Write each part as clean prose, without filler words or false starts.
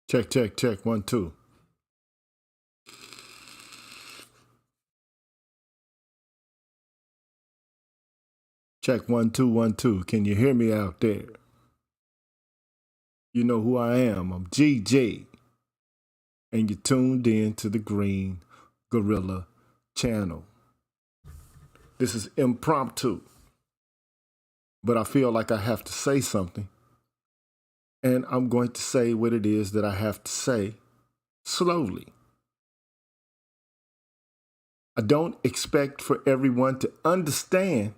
Check, check, check. 1, 2. Check 1, 2, 1, 2. Can you hear me out there? You know who I am. I'm GG. And you're tuned in to the Green Gorilla channel. This is impromptu, but I feel like I have to say something. And I'm going to say what it is that I have to say slowly. I don't expect for everyone to understand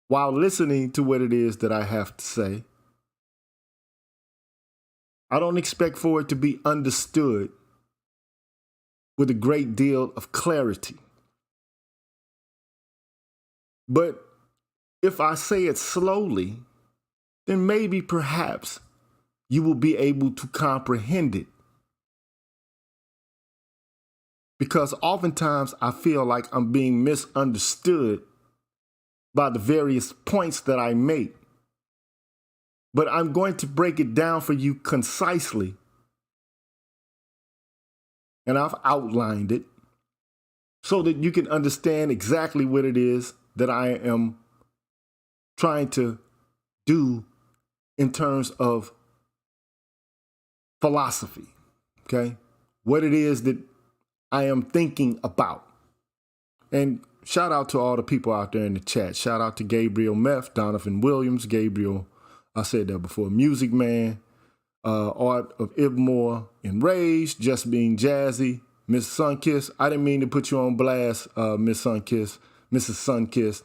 while listening to what it is that I have to say. I don't expect for it to be understood with a great deal of clarity. But if I say it slowly, then maybe perhaps you will be able to comprehend it. Because oftentimes I feel like I'm being misunderstood by the various points that I make. But I'm going to break it down for you concisely. And I've outlined it so that you can understand exactly what it is that I am trying to do in terms of philosophy, okay? What it is that I am thinking about. And shout out to all the people out there in the chat. Shout out to Gabriel Meth, Donovan Williams, Gabriel, I said that before, Music Man, Art of Ibmore, Enraged, Just Being Jazzy, Miss Sunkiss. I didn't mean to put you on blast, Miss Sunkiss, Mrs. Sunkiss.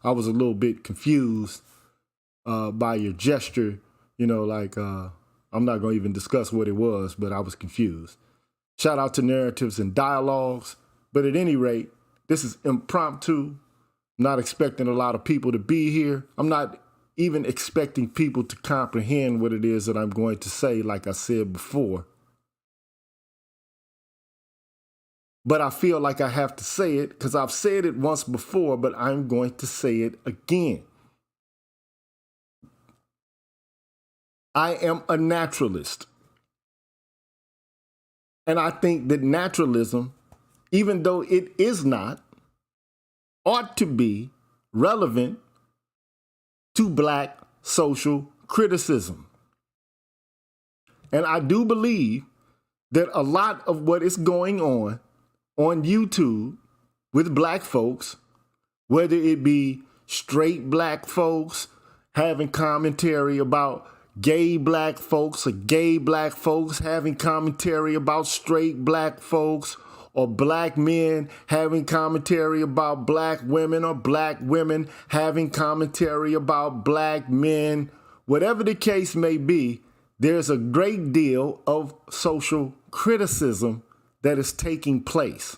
I was a little bit confused by your gesture, you know, like I'm not going to even discuss what it was, but I was confused. Shout out to Narratives and Dialogues. But at any rate, this is impromptu. I'm not expecting a lot of people to be here. I'm not even expecting people to comprehend what it is that I'm going to say, like I said before. But I feel like I have to say it because I've said it once before, but I'm going to say it again. I am a naturalist. And I think that naturalism, even though it is not, ought to be relevant to Black social criticism. And I do believe that a lot of what is going on YouTube with Black folks, whether it be straight Black folks having commentary about gay Black folks or gay Black folks having commentary about straight Black folks, or Black men having commentary about Black women, or Black women having commentary about Black men, whatever the case may be, there's a great deal of social criticism that is taking place.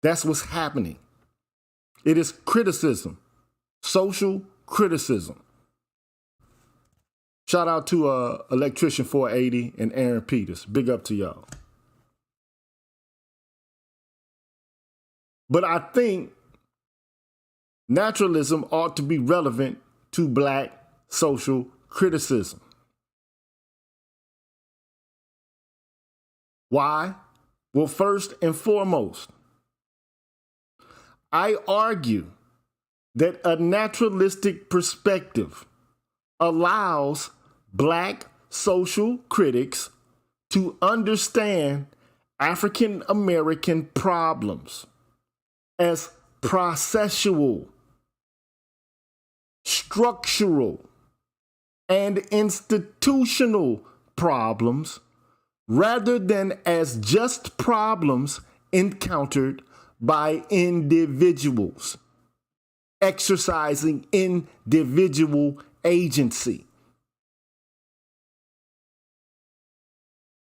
That's what's happening. It is criticism, social criticism. Shout out to Electrician 480 and Aaron Peters. Big up to y'all. But I think naturalism ought to be relevant to Black social criticism. Why? Well, first and foremost, I argue that a naturalistic perspective allows Black social critics to understand African American problems as processual, structural, and institutional problems rather than as just problems encountered by individuals exercising individual agency.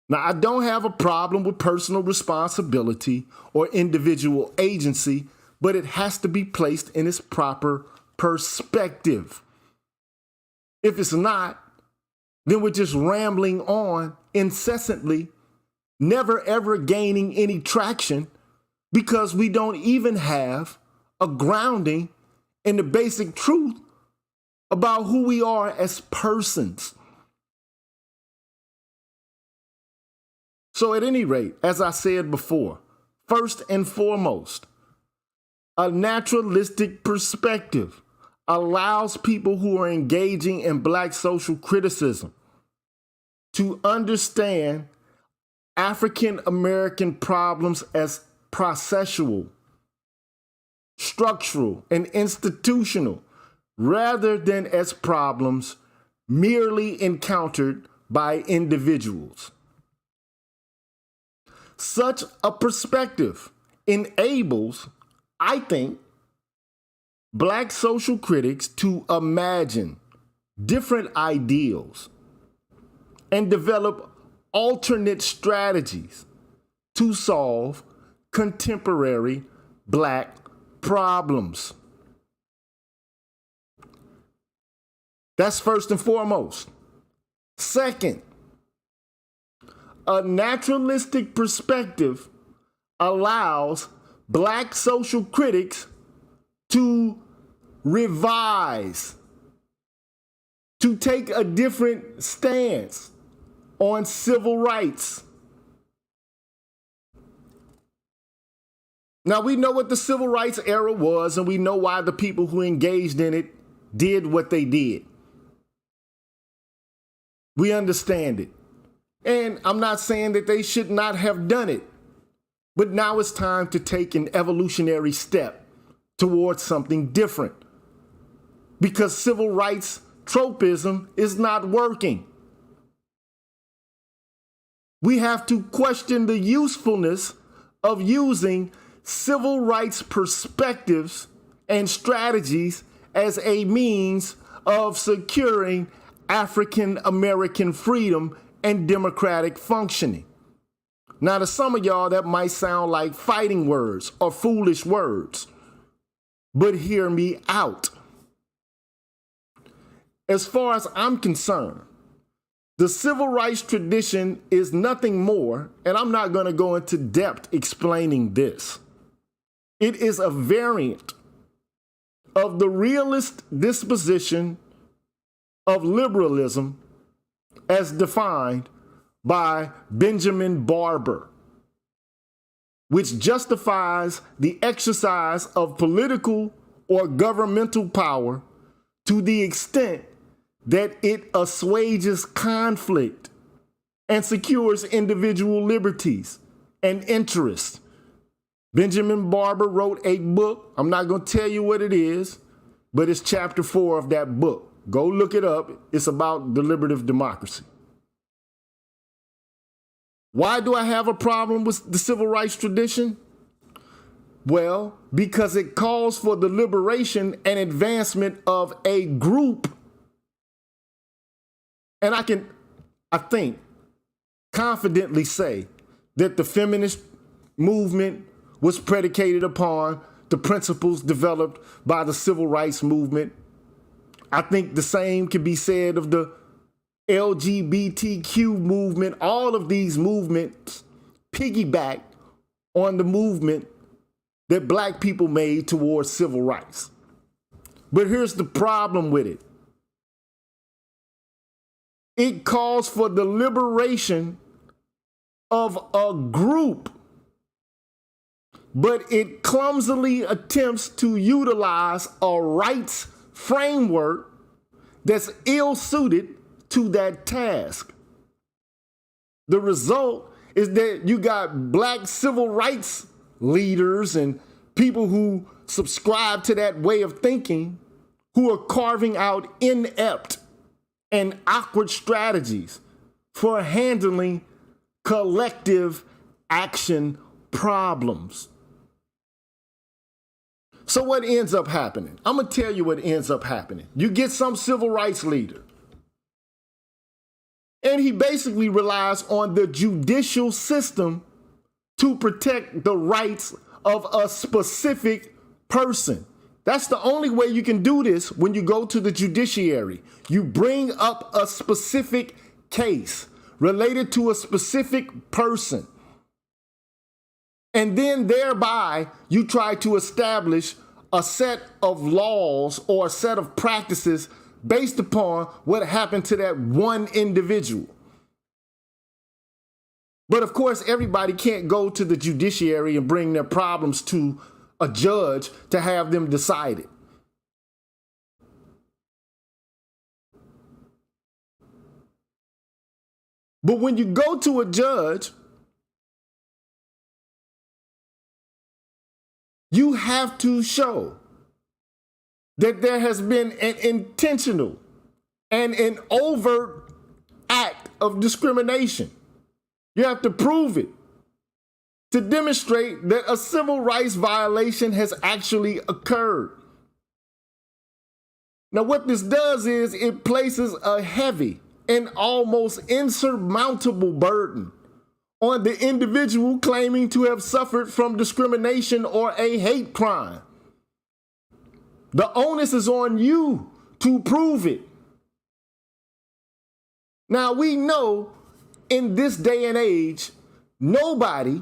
Now, I don't have a problem with personal responsibility or individual agency, but it has to be placed in its proper perspective. If it's not, then we're just rambling on incessantly, never ever gaining any traction because we don't even have a grounding in the basic truth about who we are as persons. So at any rate, as I said before, first and foremost, a naturalistic perspective allows people who are engaging in Black social criticism to understand African American problems as processual, structural, and institutional, rather than as problems merely encountered by individuals. Such a perspective enables, I think, Black social critics to imagine different ideals and develop alternate strategies to solve contemporary Black problems. That's first and foremost. Second, a naturalistic perspective allows Black social critics to revise, to take a different stance on civil rights. Now, we know what the civil rights era was, and we know why the people who engaged in it did what they did. We understand it. And I'm not saying that they should not have done it, but now it's time to take an evolutionary step towards something different, because civil rights tropism is not working. We have to question the usefulness of using civil rights perspectives and strategies as a means of securing African American freedom and democratic functioning. Now, to some of y'all, that might sound like fighting words or foolish words, but hear me out. As far as I'm concerned, the civil rights tradition is nothing more, and I'm not going to go into depth explaining this. It is a variant of the realist disposition of liberalism as defined by Benjamin Barber, which justifies the exercise of political or governmental power to the extent that it assuages conflict and secures individual liberties and interests. Benjamin Barber wrote a book. I'm not going to tell you what it is, but it's chapter 4 of that book. Go look it up. It's about deliberative democracy. Why do I have a problem with the civil rights tradition? Well, because it calls for the liberation and advancement of a group. And I think, confidently say that the feminist movement was predicated upon the principles developed by the civil rights movement. I think the same can be said of the LGBTQ movement. All of these movements piggyback on the movement that Black people made towards civil rights. But here's the problem with it. It calls for the liberation of a group, but it clumsily attempts to utilize a rights framework that's ill-suited to that task. The result is that you got Black civil rights leaders and people who subscribe to that way of thinking who are carving out inept and awkward strategies for handling collective action problems. So what ends up happening? I'm going to tell you what ends up happening. You get some civil rights leader, and he basically relies on the judicial system to protect the rights of a specific person. That's the only way you can do this when you go to the judiciary. You bring up a specific case related to a specific person, and then thereby you try to establish a set of laws or a set of practices based upon what happened to that one individual. But of course, everybody can't go to the judiciary and bring their problems to a judge to have them decided. But when you go to a judge, you have to show that there has been an intentional and an overt act of discrimination. You have to prove it to demonstrate that a civil rights violation has actually occurred. Now, what this does is it places a heavy and almost insurmountable burden on the individual claiming to have suffered from discrimination or a hate crime. The onus is on you to prove it. Now, we know in this day and age, nobody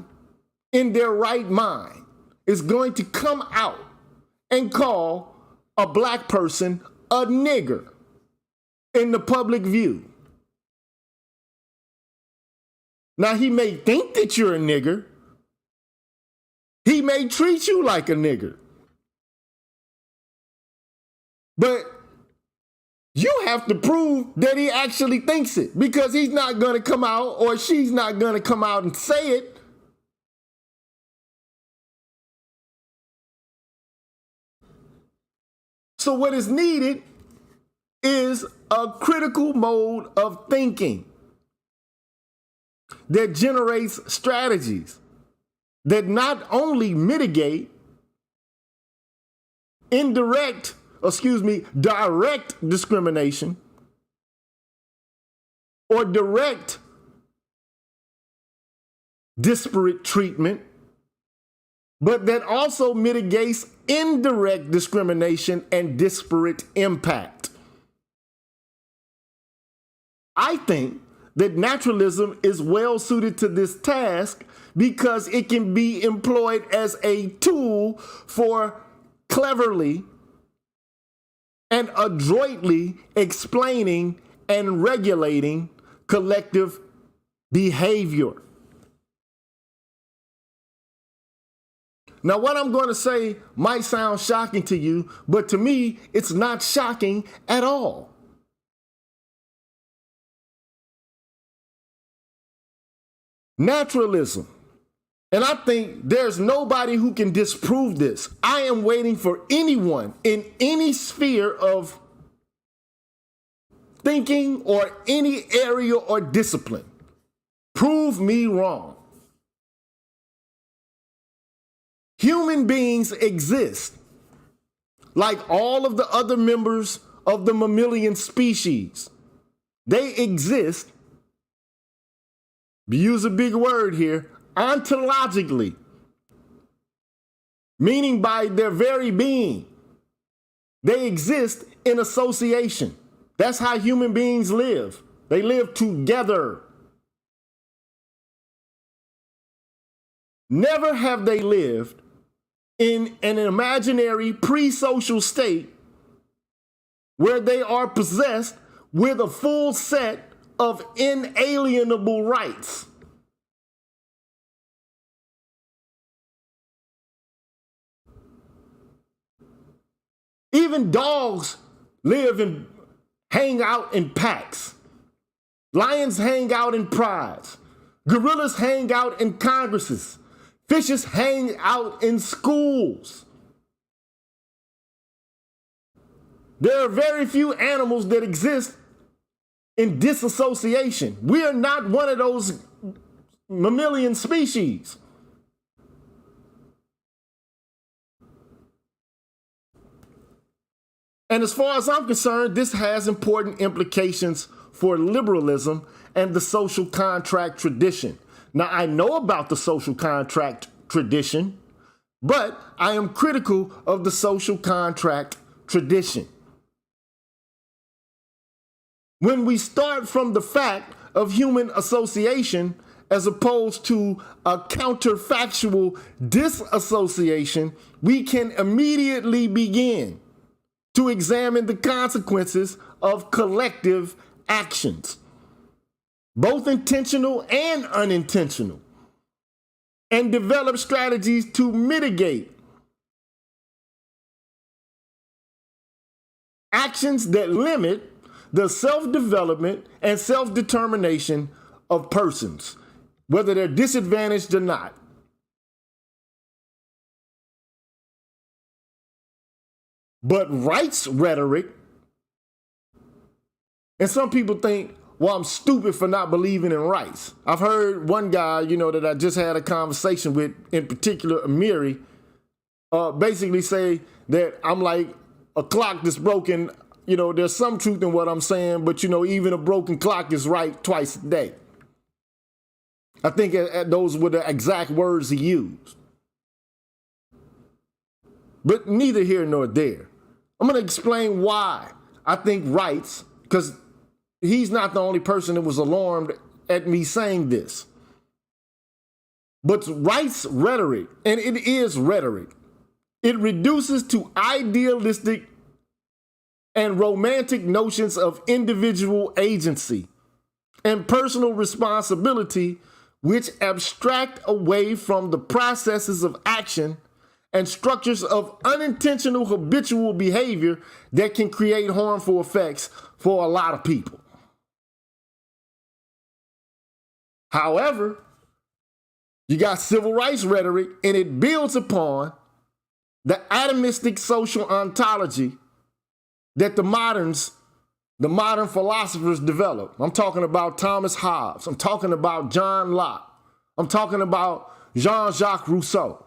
in their right mind is going to come out and call a black person a nigger in the public view. Now, he may think that you're a nigger. He may treat you like a nigger. But you have to prove that he actually thinks it, because he's not going to come out, or she's not going to come out and say it. So what is needed is a critical mode of thinking that generates strategies that not only mitigate direct discrimination or direct disparate treatment, but that also mitigates indirect discrimination and disparate impact. I think that naturalism is well suited to this task because it can be employed as a tool for cleverly and adroitly explaining and regulating collective behavior. Now, what I'm going to say might sound shocking to you, but to me, it's not shocking at all. Naturalism. And I think there's nobody who can disprove this. I am waiting for anyone in any sphere of thinking or any area or discipline. Prove me wrong. Human beings exist like all of the other members of the mammalian species. They exist, use a big word here, ontologically, meaning by their very being. They exist in association. That's how human beings live. They live together. Never have they lived in an imaginary pre-social state where they are possessed with a full set of inalienable rights. Even dogs live and hang out in packs. Lions hang out in prides. Gorillas hang out in congresses. Fishes hang out in schools. There are very few animals that exist in disassociation. We are not one of those mammalian species. And as far as I'm concerned, this has important implications for liberalism and the social contract tradition. Now, I know about the social contract tradition, but I am critical of the social contract tradition. When we start from the fact of human association as opposed to a counterfactual disassociation, we can immediately begin to examine the consequences of collective actions, both intentional and unintentional, and develop strategies to mitigate actions that limit the self-development and self-determination of persons, whether they're disadvantaged or not. But rights rhetoric, and some people think, well, I'm stupid for not believing in rights. I've heard one guy, that I just had a conversation with, in particular, Amiri, basically say that I'm like a clock that's broken. There's some truth in what I'm saying, but, even a broken clock is right twice a day. I think those were the exact words he used. But neither here nor there. I'm going to explain why I think rights, because he's not the only person that was alarmed at me saying this. But rights rhetoric, and it is rhetoric, it reduces to idealistic and romantic notions of individual agency and personal responsibility, which abstract away from the processes of action and structures of unintentional habitual behavior that can create harmful effects for a lot of people. However, you got civil rights rhetoric, and it builds upon the atomistic social ontology that the modern philosophers developed. I'm talking about Thomas Hobbes. I'm talking about John Locke. I'm talking about Jean-Jacques Rousseau.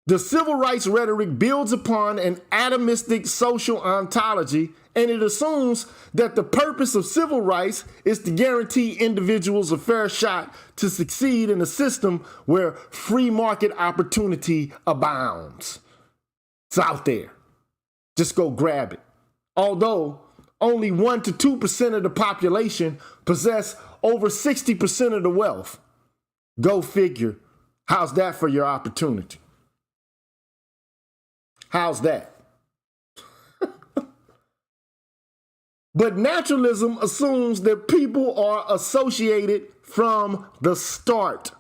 The civil rights rhetoric builds upon an atomistic social ontology, and it assumes that the purpose of civil rights is to guarantee individuals a fair shot to succeed in a system where free market opportunity abounds. It's out there. Just go grab it. Although only 1 to 2% of the population possess over 60% of the wealth. Go figure. How's that for your opportunity? How's that? But naturalism assumes that people are associated from the start,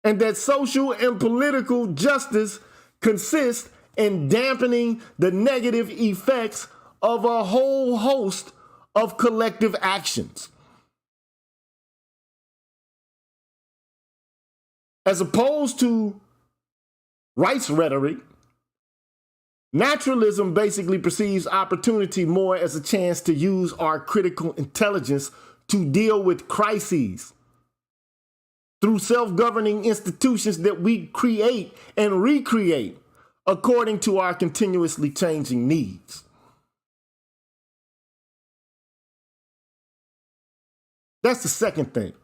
and that social and political justice consists in dampening the negative effects of a whole host of collective actions. As opposed to rights rhetoric, naturalism basically perceives opportunity more as a chance to use our critical intelligence to deal with crises through self-governing institutions that we create and recreate according to our continuously changing needs. That's the second thing.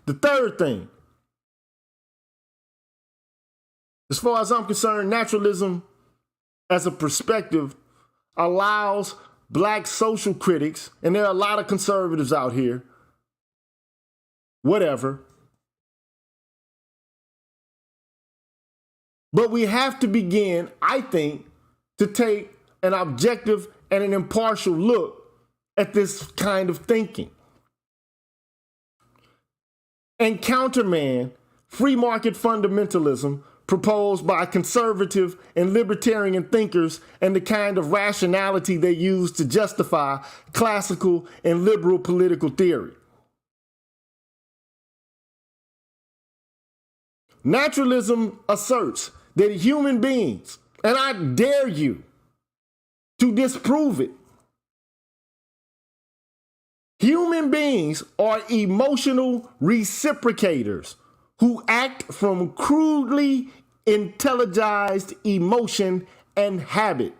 The third thing, as far as I'm concerned, naturalism as a perspective allows black social critics, and there are a lot of conservatives out here, whatever. But we have to begin, I think, to take an objective and an impartial look at this kind of thinking and countermand free market fundamentalism proposed by conservative and libertarian thinkers and the kind of rationality they use to justify classical and liberal political theory. Naturalism asserts that human beings, and I dare you to disprove it, human beings are emotional reciprocators who act from crudely intelligized emotion and habit,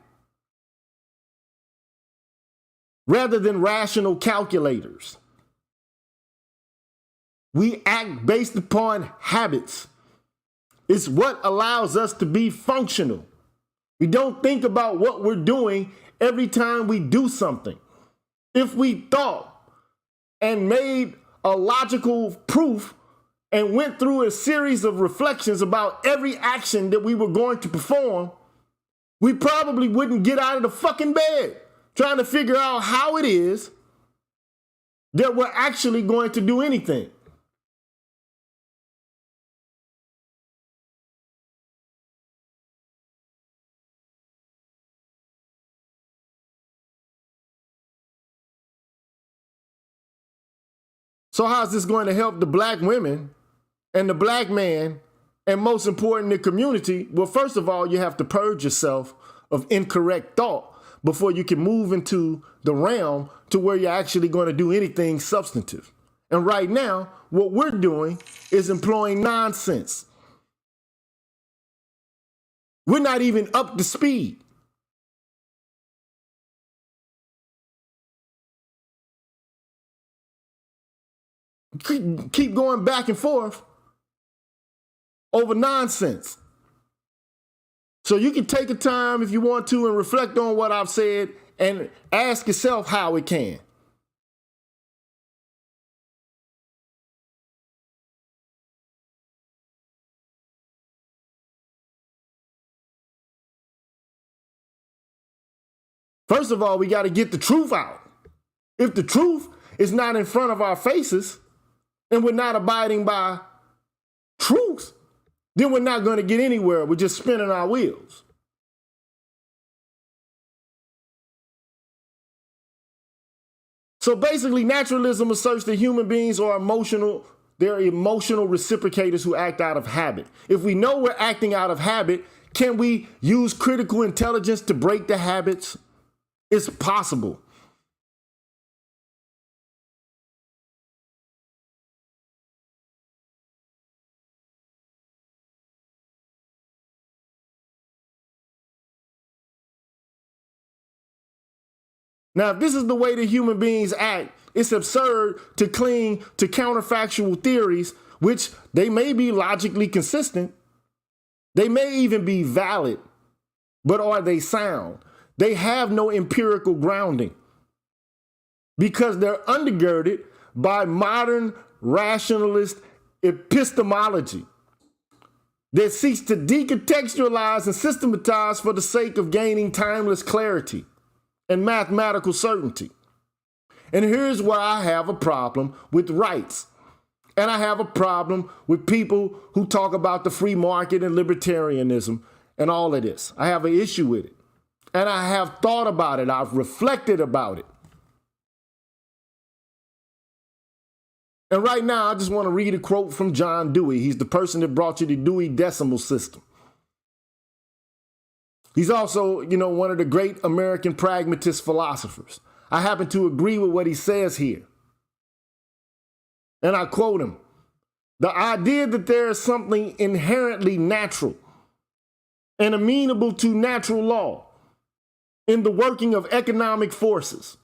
rather than rational calculators. We act based upon habits. It's what allows us to be functional. We don't think about what we're doing every time we do something. If we thought and made a logical proof and went through a series of reflections about every action that we were going to perform, we probably wouldn't get out of the fucking bed trying to figure out how it is that we're actually going to do anything. So how's this going to help the black women and the black man, and most important, the community? Well, first of all, you have to purge yourself of incorrect thought before you can move into the realm to where you're actually going to do anything substantive. And right now, what we're doing is employing nonsense. We're not even up to speed. Keep going back and forth over nonsense. So you can take a time if you want to and reflect on what I've said and ask yourself how it can. First of all, we got to get the truth out. If the truth is not in front of our faces and we're not abiding by truth, then we're not going to get anywhere. We're just spinning our wheels. So basically, naturalism asserts that human beings are emotional. They're emotional reciprocators who act out of habit. If we know we're acting out of habit, can we use critical intelligence to break the habits? It's possible. Now, if this is the way that human beings act, it's absurd to cling to counterfactual theories, which they may be logically consistent. They may even be valid, but are they sound? They have no empirical grounding because they're undergirded by modern rationalist epistemology that seeks to decontextualize and systematize for the sake of gaining timeless clarity and mathematical certainty. And here's where I have a problem with rights. And I have a problem with people who talk about the free market and libertarianism and all of this. I have an issue with it. And I have thought about it. I've reflected about it. And right now, I just want to read a quote from John Dewey. He's the person that brought you the Dewey Decimal System. He's also, one of the great American pragmatist philosophers. I happen to agree with what he says here. And I quote him: "The idea that there is something inherently natural and amenable to natural law in the working of economic forces."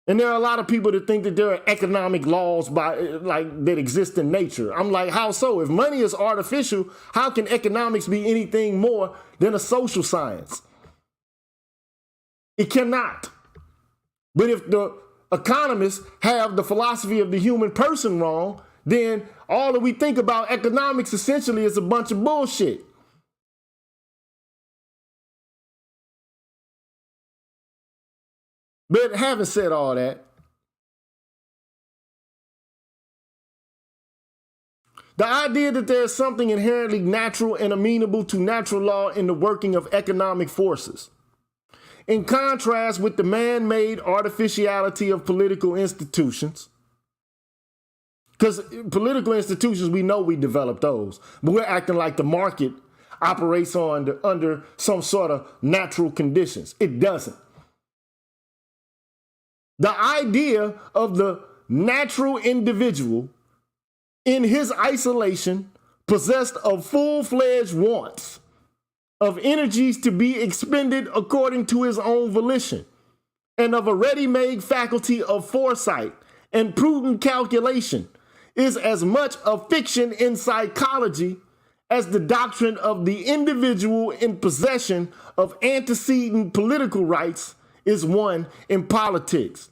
And there are a lot of people that think that there are economic laws that exist in nature. I'm like, how so? If money is artificial, how can economics be anything more than a social science? It cannot. But if the economists have the philosophy of the human person wrong, then all that we think about economics essentially is a bunch of bullshit. But having said all that, the idea that there is something inherently natural and amenable to natural law in the working of economic forces, in contrast with the man-made artificiality of political institutions, because political institutions, we know we developed those, but we're acting like the market operates under some sort of natural conditions. It doesn't. The idea of the natural individual in his isolation, possessed of full-fledged wants, of energies to be expended according to his own volition, and of a ready-made faculty of foresight and prudent calculation, is as much a fiction in psychology as the doctrine of the individual in possession of antecedent political rights is one in politics.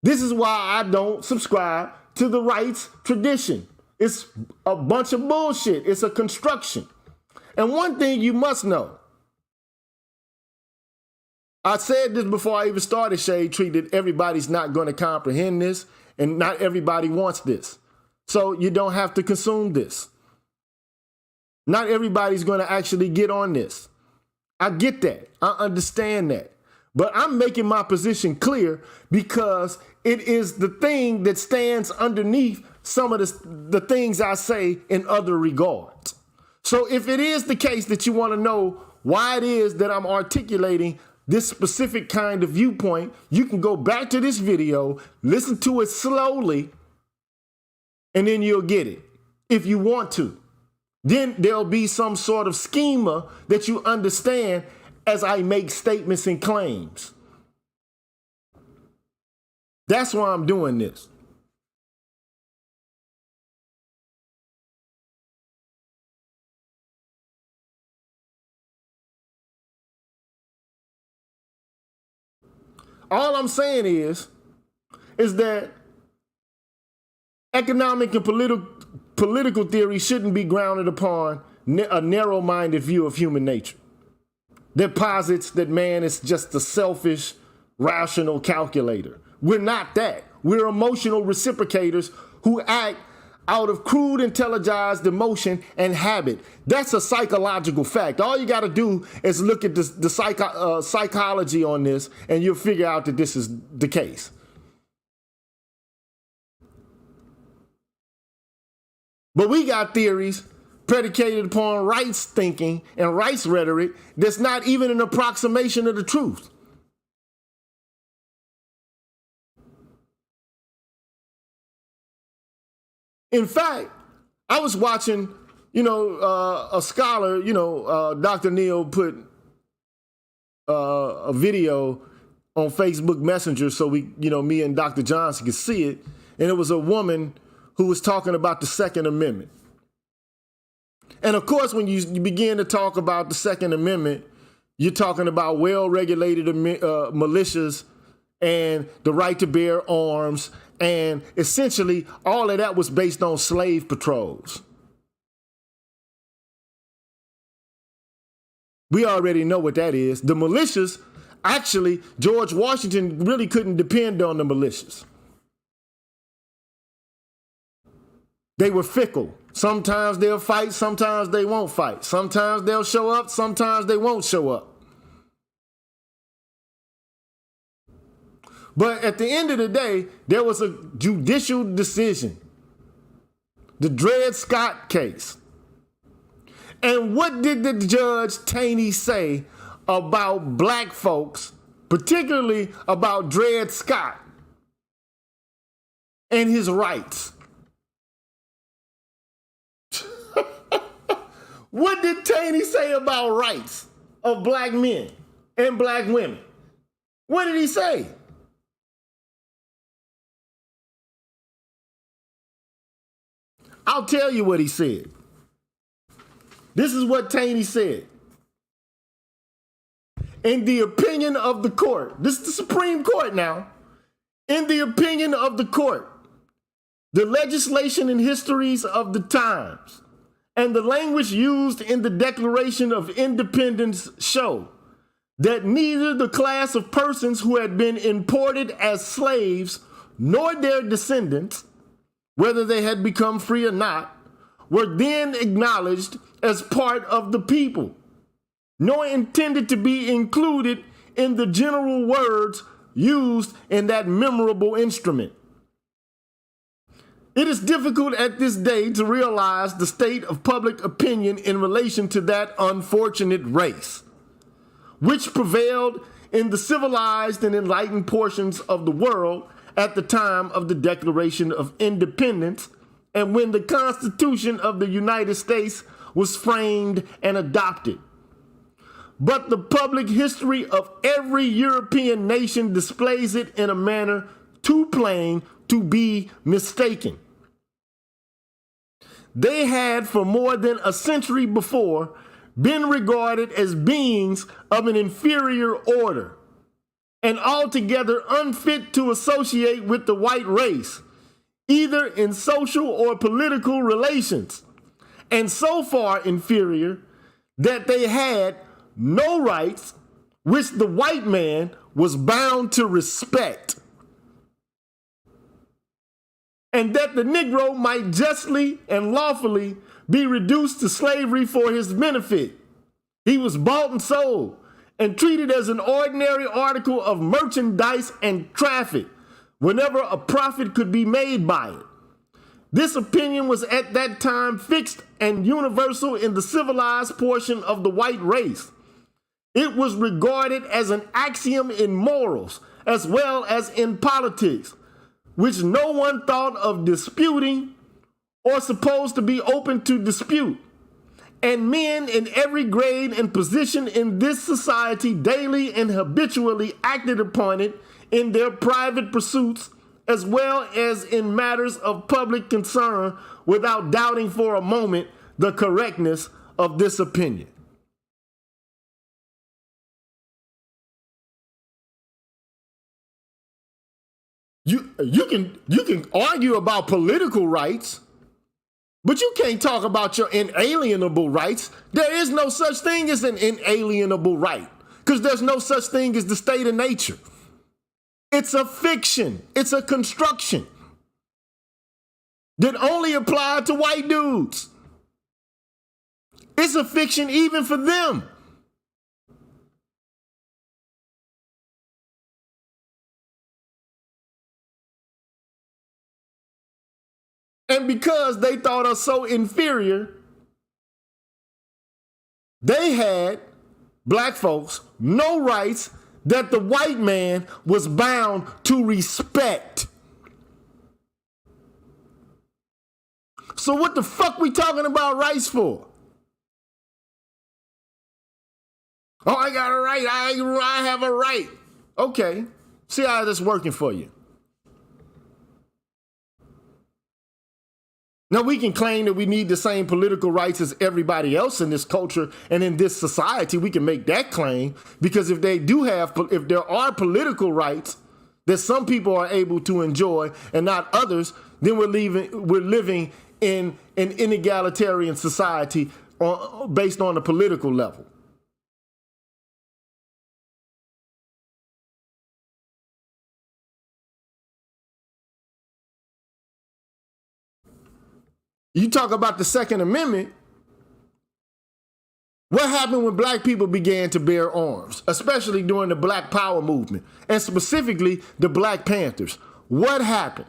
This is why I don't subscribe to the rights tradition. It's a bunch of bullshit. It's a construction. And one thing you must know, I said this before I even started Shade Tree, that everybody's not going to comprehend this, and not everybody wants this. So you don't have to consume this. Not everybody's going to actually get on this. I get that. I understand that. But I'm making my position clear because it is the thing that stands underneath some of the things I say in other regards. So if it is the case that you want to know why it is that I'm articulating this specific kind of viewpoint, you can go back to this video, listen to it slowly, and then you'll get it if you want to. Then there'll be some sort of schema that you understand as I make statements and claims. That's why I'm doing this. All I'm saying is that economic and political theory shouldn't be grounded upon a narrow-minded view of human nature that posits that man is just a selfish, rational calculator. We're not that. We're emotional reciprocators who act out of crude, intelligized emotion and habit. That's a psychological fact. All you got to do is look at the psychology on this, and you'll figure out that this is the case. But we got theories predicated upon rights thinking and rights rhetoric that's not even an approximation of the truth. In fact, I was watching, a scholar, Dr. Neal put a video on Facebook Messenger so me and Dr. Johnson could see it. And it was a woman who was talking about the Second Amendment. And of course, when you begin to talk about the Second Amendment, you're talking about well-regulated militias and the right to bear arms. And essentially, all of that was based on slave patrols. We already know what that is. The militias, actually, George Washington really couldn't depend on the militias. They were fickle. Sometimes they'll fight, sometimes they won't fight. Sometimes they'll show up, sometimes they won't show up. But at the end of the day, there was a judicial decision, the Dred Scott case. And what did the Judge Taney say about black folks, particularly about Dred Scott and his rights? What did Taney say about rights of black men and black women? What did he say? I'll tell you what he said. This is what Taney said. In the opinion of the court, this is the Supreme Court now. In the opinion of the court, the legislation and histories of the times and the language used in the Declaration of Independence show that neither the class of persons who had been imported as slaves nor their descendants, whether they had become free or not, were then acknowledged as part of the people, nor intended to be included in the general words used in that memorable instrument. It is difficult at this day to realize the state of public opinion in relation to that unfortunate race, which prevailed in the civilized and enlightened portions of the world at the time of the Declaration of Independence and when the Constitution of the United States was framed and adopted. But the public history of every European nation displays it in a manner too plain to be mistaken. They had for more than a century before been regarded as beings of an inferior order and altogether unfit to associate with the white race, either in social or political relations, and so far inferior that they had no rights which the white man was bound to respect, and that the Negro might justly and lawfully be reduced to slavery for his benefit. He was bought and sold and treated as an ordinary article of merchandise and traffic whenever a profit could be made by it. This opinion was at that time fixed and universal in the civilized portion of the white race. It was regarded as an axiom in morals as well as in politics, which no one thought of disputing or supposed to be open to dispute. And men in every grade and position in this society daily and habitually acted upon it in their private pursuits as well as in matters of public concern without doubting for a moment the correctness of this opinion. You can argue about political rights, but you can't talk about your inalienable rights. There is no such thing as an inalienable right, because there's no such thing as the state of nature. It's a fiction. It's a construction that only applied to white dudes. It's a fiction even for them. And because they thought us so inferior, they had, black folks, no rights that the white man was bound to respect. So what the fuck we talking about rights for? Oh, I got a right. I have a right. Okay. See how this working for you. Now, we can claim that we need the same political rights as everybody else in this culture and in this society. We can make that claim because if there are political rights that some people are able to enjoy and not others, then we're living in an inegalitarian society based on the political level. You talk about the Second Amendment. What happened when black people began to bear arms, especially during the Black Power movement, and specifically the Black Panthers? What happened?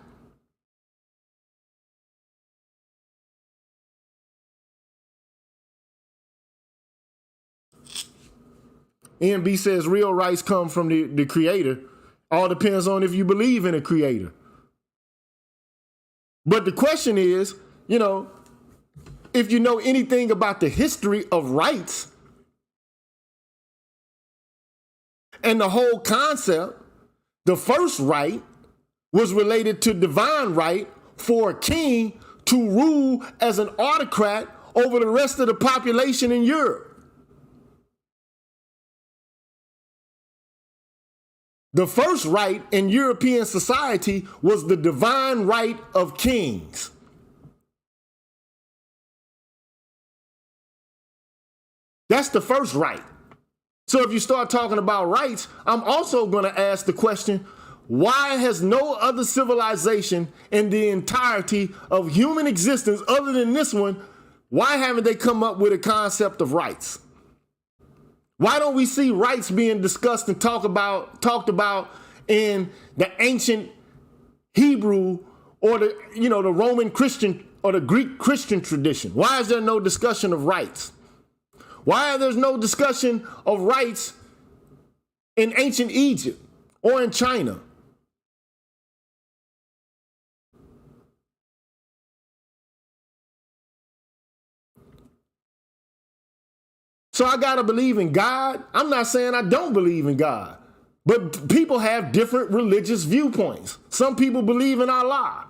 NB says real rights come from the creator. All depends on if you believe in a creator. But the question is, if you know anything about the history of rights and the whole concept, the first right was related to divine right for a king to rule as an autocrat over the rest of the population in Europe. The first right in European society was the divine right of kings. That's the first right. So if you start talking about rights, I'm also going to ask the question, why has no other civilization in the entirety of human existence other than this one, why haven't they come up with a concept of rights? Why don't we see rights being discussed and talked about in the ancient Hebrew or the Roman Christian or the Greek Christian tradition? Why is there no discussion of rights? Why there's no discussion of rights in ancient Egypt or in China? So I gotta believe in God. I'm not saying I don't believe in God, but people have different religious viewpoints. Some people believe in Allah.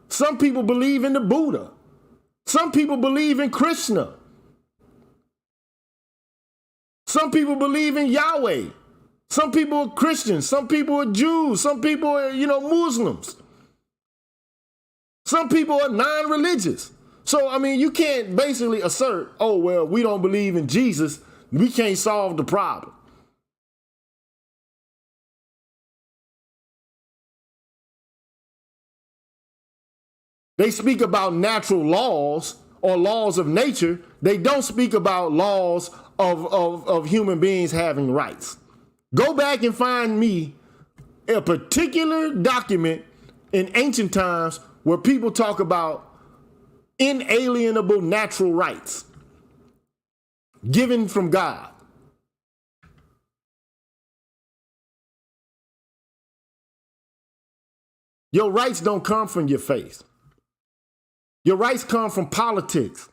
Some people believe in the Buddha. Some people believe in Krishna. Some people believe in Yahweh. Some people are Christians. Some people are Jews. Some people are, Muslims. Some people are non-religious. So, I mean, you can't basically assert, oh, well, we don't believe in Jesus, we can't solve the problem. They speak about natural laws or laws of nature. They don't speak about laws of human beings having rights. Go back and find me a particular document in ancient times where people talk about inalienable natural rights given from God. Your rights don't come from your faith. Your rights come from politics.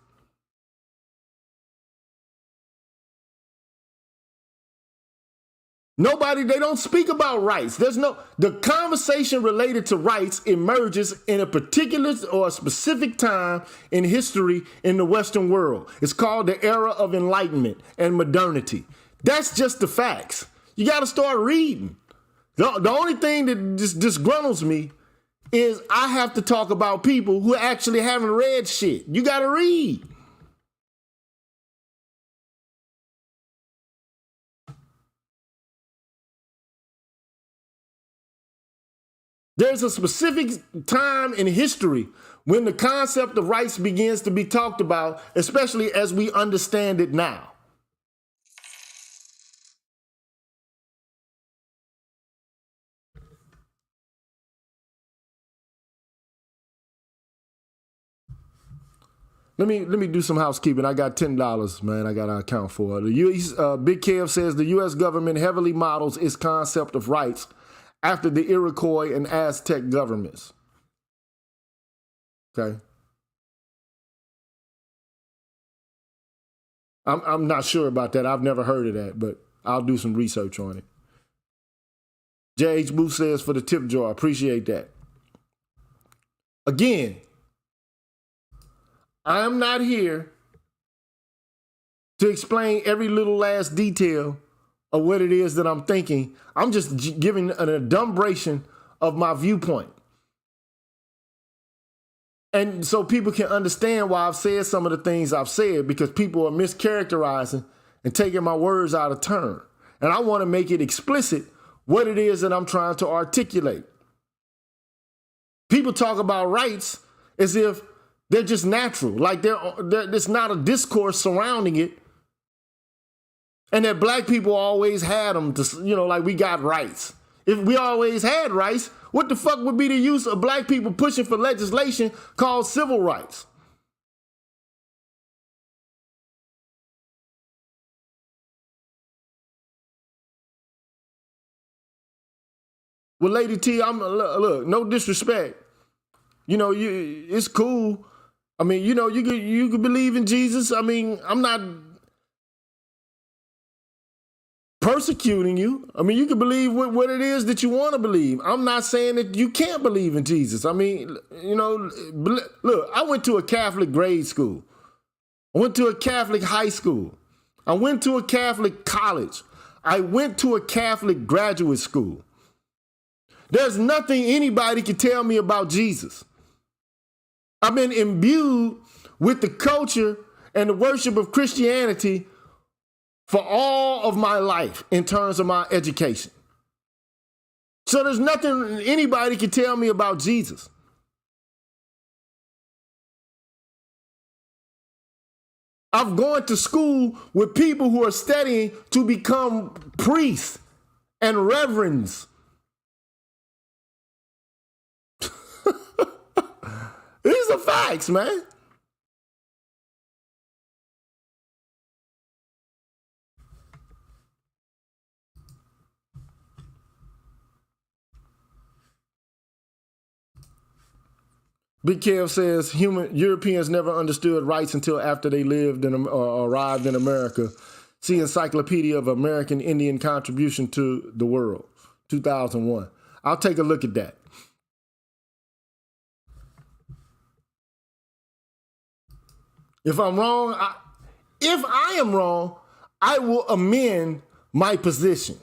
They don't speak about rights. The conversation related to rights emerges in a particular or a specific time in history in the Western world. It's called the era of enlightenment and modernity. That's just the facts. You got to start reading. The only thing that just disgruntles me is I have to talk about people who actually haven't read shit. You got to read. There's a specific time in history when the concept of rights begins to be talked about, especially as we understand it now. Let me do some housekeeping. I got $10, man. I got to account for it. Big Kev says the U.S. government heavily models its concept of rights after the Iroquois and Aztec governments. Okay. I'm not sure about that. I've never heard of that, but I'll do some research on it. J.H. Booth says for the tip jar. Appreciate that. Again, I am not here to explain every little last detail of what it is that I'm thinking. I'm just giving an adumbration of my viewpoint. And so people can understand why I've said some of the things I've said, because people are mischaracterizing and taking my words out of turn. And I want to make it explicit what it is that I'm trying to articulate. People talk about rights as if they're just natural, like there's not a discourse surrounding it. And that black people always had them to, like we got rights. If we always had rights, what the fuck would be the use of black people pushing for legislation called civil rights? Well, Lady T, look, no disrespect. It's cool. I mean, you could believe in Jesus. I mean, I'm not persecuting you. I mean, you can believe what it is that you want to believe. I'm not saying that you can't believe in Jesus. I mean, look, I went to a Catholic grade school. I went to a Catholic high school. I went to a Catholic college. I went to a Catholic graduate school. There's nothing anybody can tell me about Jesus. I've been imbued with the culture and the worship of Christianity for all of my life in terms of my education. So there's nothing anybody can tell me about Jesus. I've gone to school with people who are studying to become priests and reverends. These are facts, man. Big Kev says Europeans never understood rights until after they lived or arrived in America. See Encyclopedia of American Indian Contribution to the World, 2001. I'll take a look at that. If I'm wrong, if I am wrong, I will amend my position.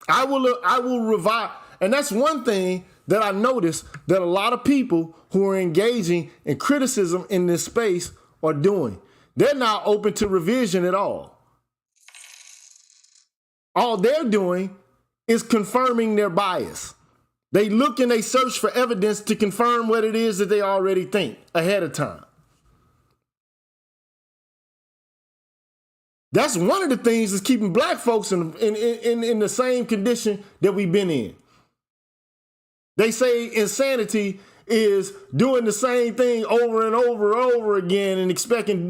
I will revive. And that's one thing that I noticed that a lot of people who are engaging in criticism in this space are doing. They're not open to revision at all. All they're doing is confirming their bias. They look and they search for evidence to confirm what it is that they already think ahead of time. That's one of the things that's keeping black folks in the same condition that we've been in. They say insanity is doing the same thing over and over and over again and expecting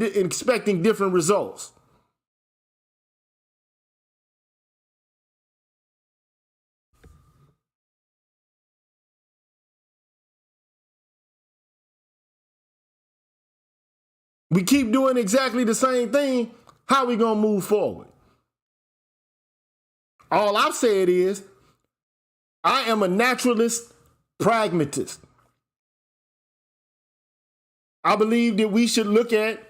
different results. We keep doing exactly the same thing. How are we going to move forward? All I've said is, I am a naturalist pragmatist. I believe that we should look at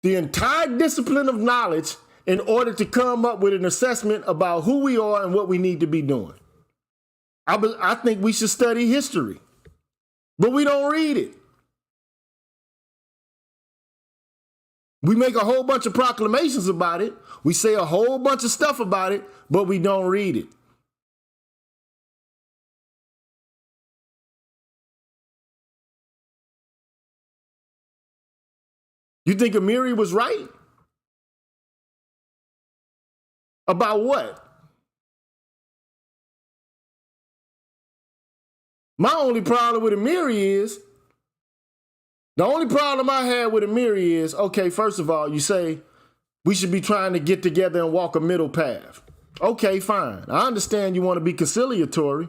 the entire discipline of knowledge in order to come up with an assessment about who we are and what we need to be doing. I think we should study history, but we don't read it. We make a whole bunch of proclamations about it. We say a whole bunch of stuff about it, but we don't read it. You think Amiri was right? About what? My only problem with Amiri is, the only problem I had with Amiri is, okay, first of all, you say we should be trying to get together and walk a middle path. Okay, fine. I understand you want to be conciliatory,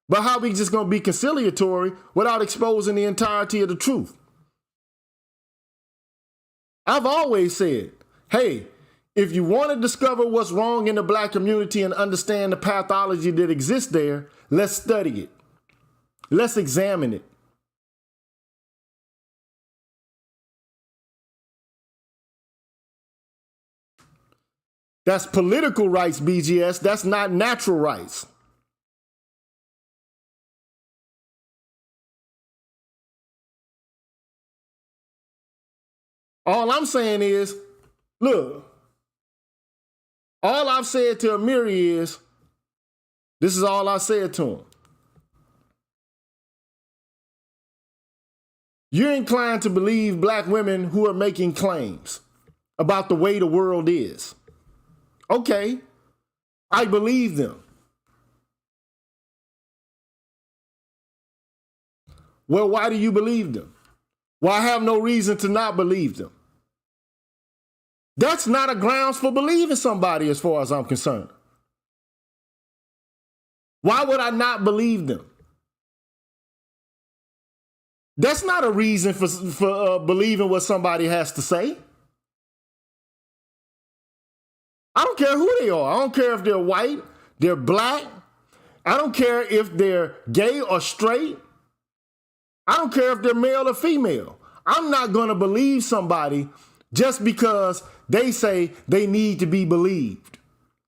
but how are we just going to be conciliatory without exposing the entirety of the truth? I've always said, hey, if you want to discover what's wrong in the black community and understand the pathology that exists there, let's study it. Let's examine it. That's political rights, BGS. That's not natural rights. All I'm saying is, look, all I've said to Amiri is, this is all I said to him. You're inclined to believe black women who are making claims about the way the world is. Okay, I believe them. Well, why do you believe them? Well, I have no reason to not believe them. That's not a grounds for believing somebody as far as I'm concerned. Why would I not believe them? That's not a reason for believing what somebody has to say. I don't care who they are. I don't care if they're white, they're black. I don't care if they're gay or straight. I don't care if they're male or female. I'm not going to believe somebody just because they say they need to be believed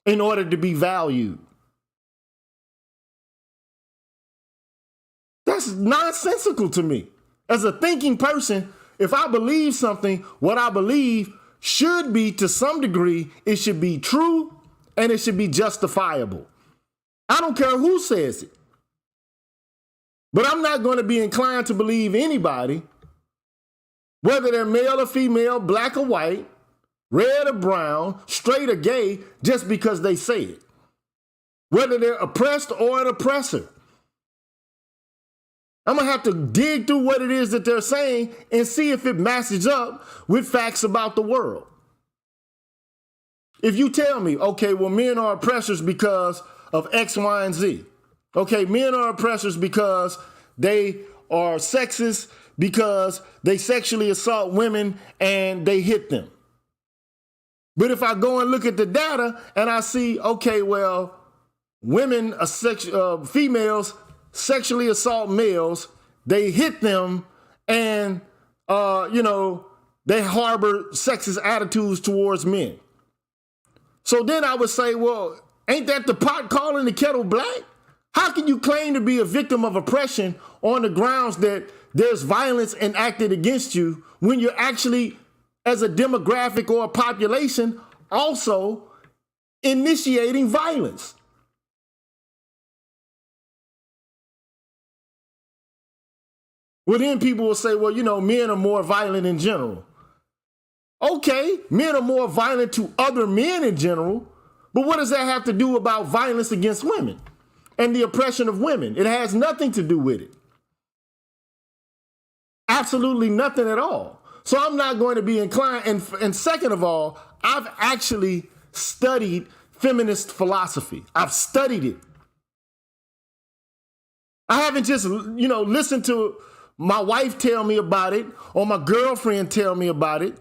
in order to be valued. That's nonsensical to me. As a thinking person, if I believe something, what I believe should be, to some degree, it should be true and it should be justifiable. I don't care who says it. But I'm not going to be inclined to believe anybody, whether they're male or female, black or white, red or brown, straight or gay, just because they say it. Whether they're oppressed or an oppressor. I'm going to have to dig through what it is that they're saying and see if it matches up with facts about the world. If you tell me, okay, well, men are oppressors because of X, Y, and Z. Okay, men are oppressors because they are sexist, because they sexually assault women and they hit them. But if I go and look at the data and I see, okay, well, women are females sexually assault males, they hit them, and they harbor sexist attitudes towards men. So then I would say, well, Ain't that the pot calling the kettle black? How can you claim to be a victim of oppression on the grounds that there's violence enacted against you when you're actually, as a demographic or a population, also initiating violence? Well, then people will say, well, you know, men are more violent in general. Okay, men are more violent to other men in general, but what does that have to do about violence against women and the oppression of women? It has nothing to do with it. Absolutely nothing at all. So I'm not going to be inclined. And second of all, I've actually studied feminist philosophy. I've studied it. I haven't just, you know, listened to my wife tell me about it or my girlfriend tell me about it.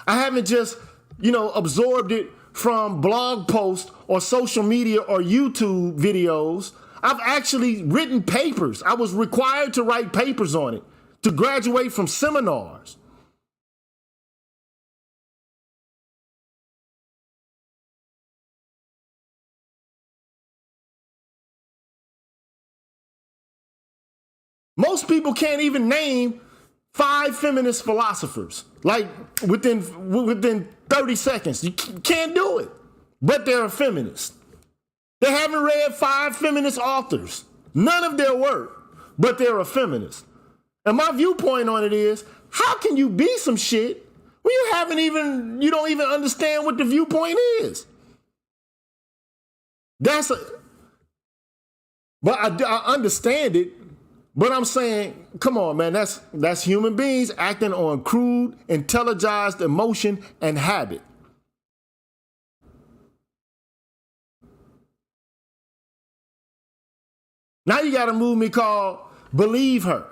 I haven't just, you know, absorbed it from blog posts or social media or YouTube videos. I've actually written papers. I was required to write papers on it to graduate from seminars. Most people can't even name 5 feminist philosophers, like within 30 seconds. You can't do it, but they're a feminist. They haven't read 5 feminist authors, none of their work, but they're a feminist. And my viewpoint on it is, how can you be some shit when you don't even understand what the viewpoint is? But I understand it. But I'm saying, come on, man, that's human beings acting on crude, intelligized emotion and habit. Now you got a movement called Believe Her.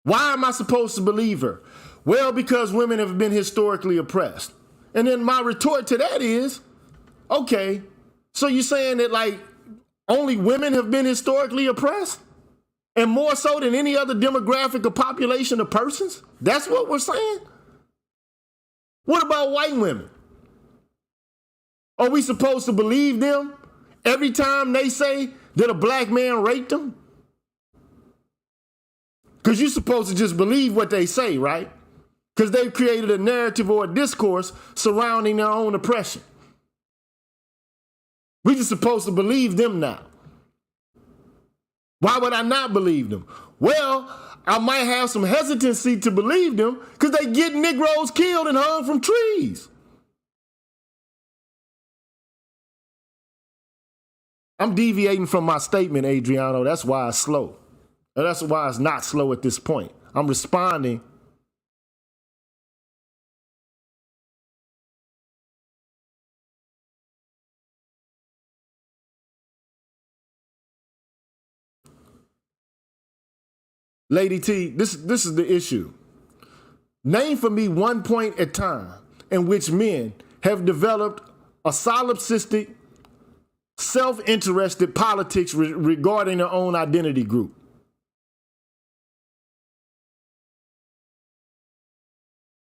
Why am I supposed to believe her? Well, because women have been historically oppressed. And then my retort to that is, okay, so you're saying that like only women have been historically oppressed? And more so than any other demographic or population of persons? That's what we're saying? What about white women? Are we supposed to believe them every time they say that a black man raped them? Because you're supposed to just believe what they say, right? Because they've created a narrative or a discourse surrounding their own oppression. We're just supposed to believe them now. Why would I not believe them? Well, I might have some hesitancy to believe them because they get Negroes killed and hung from trees. I'm deviating from my statement, Adriano. That's why it's slow. And that's why it's not slow at this point. I'm responding. Lady T, this is the issue. Name for me one point at time in which men have developed a solipsistic, self-interested politics regarding their own identity group.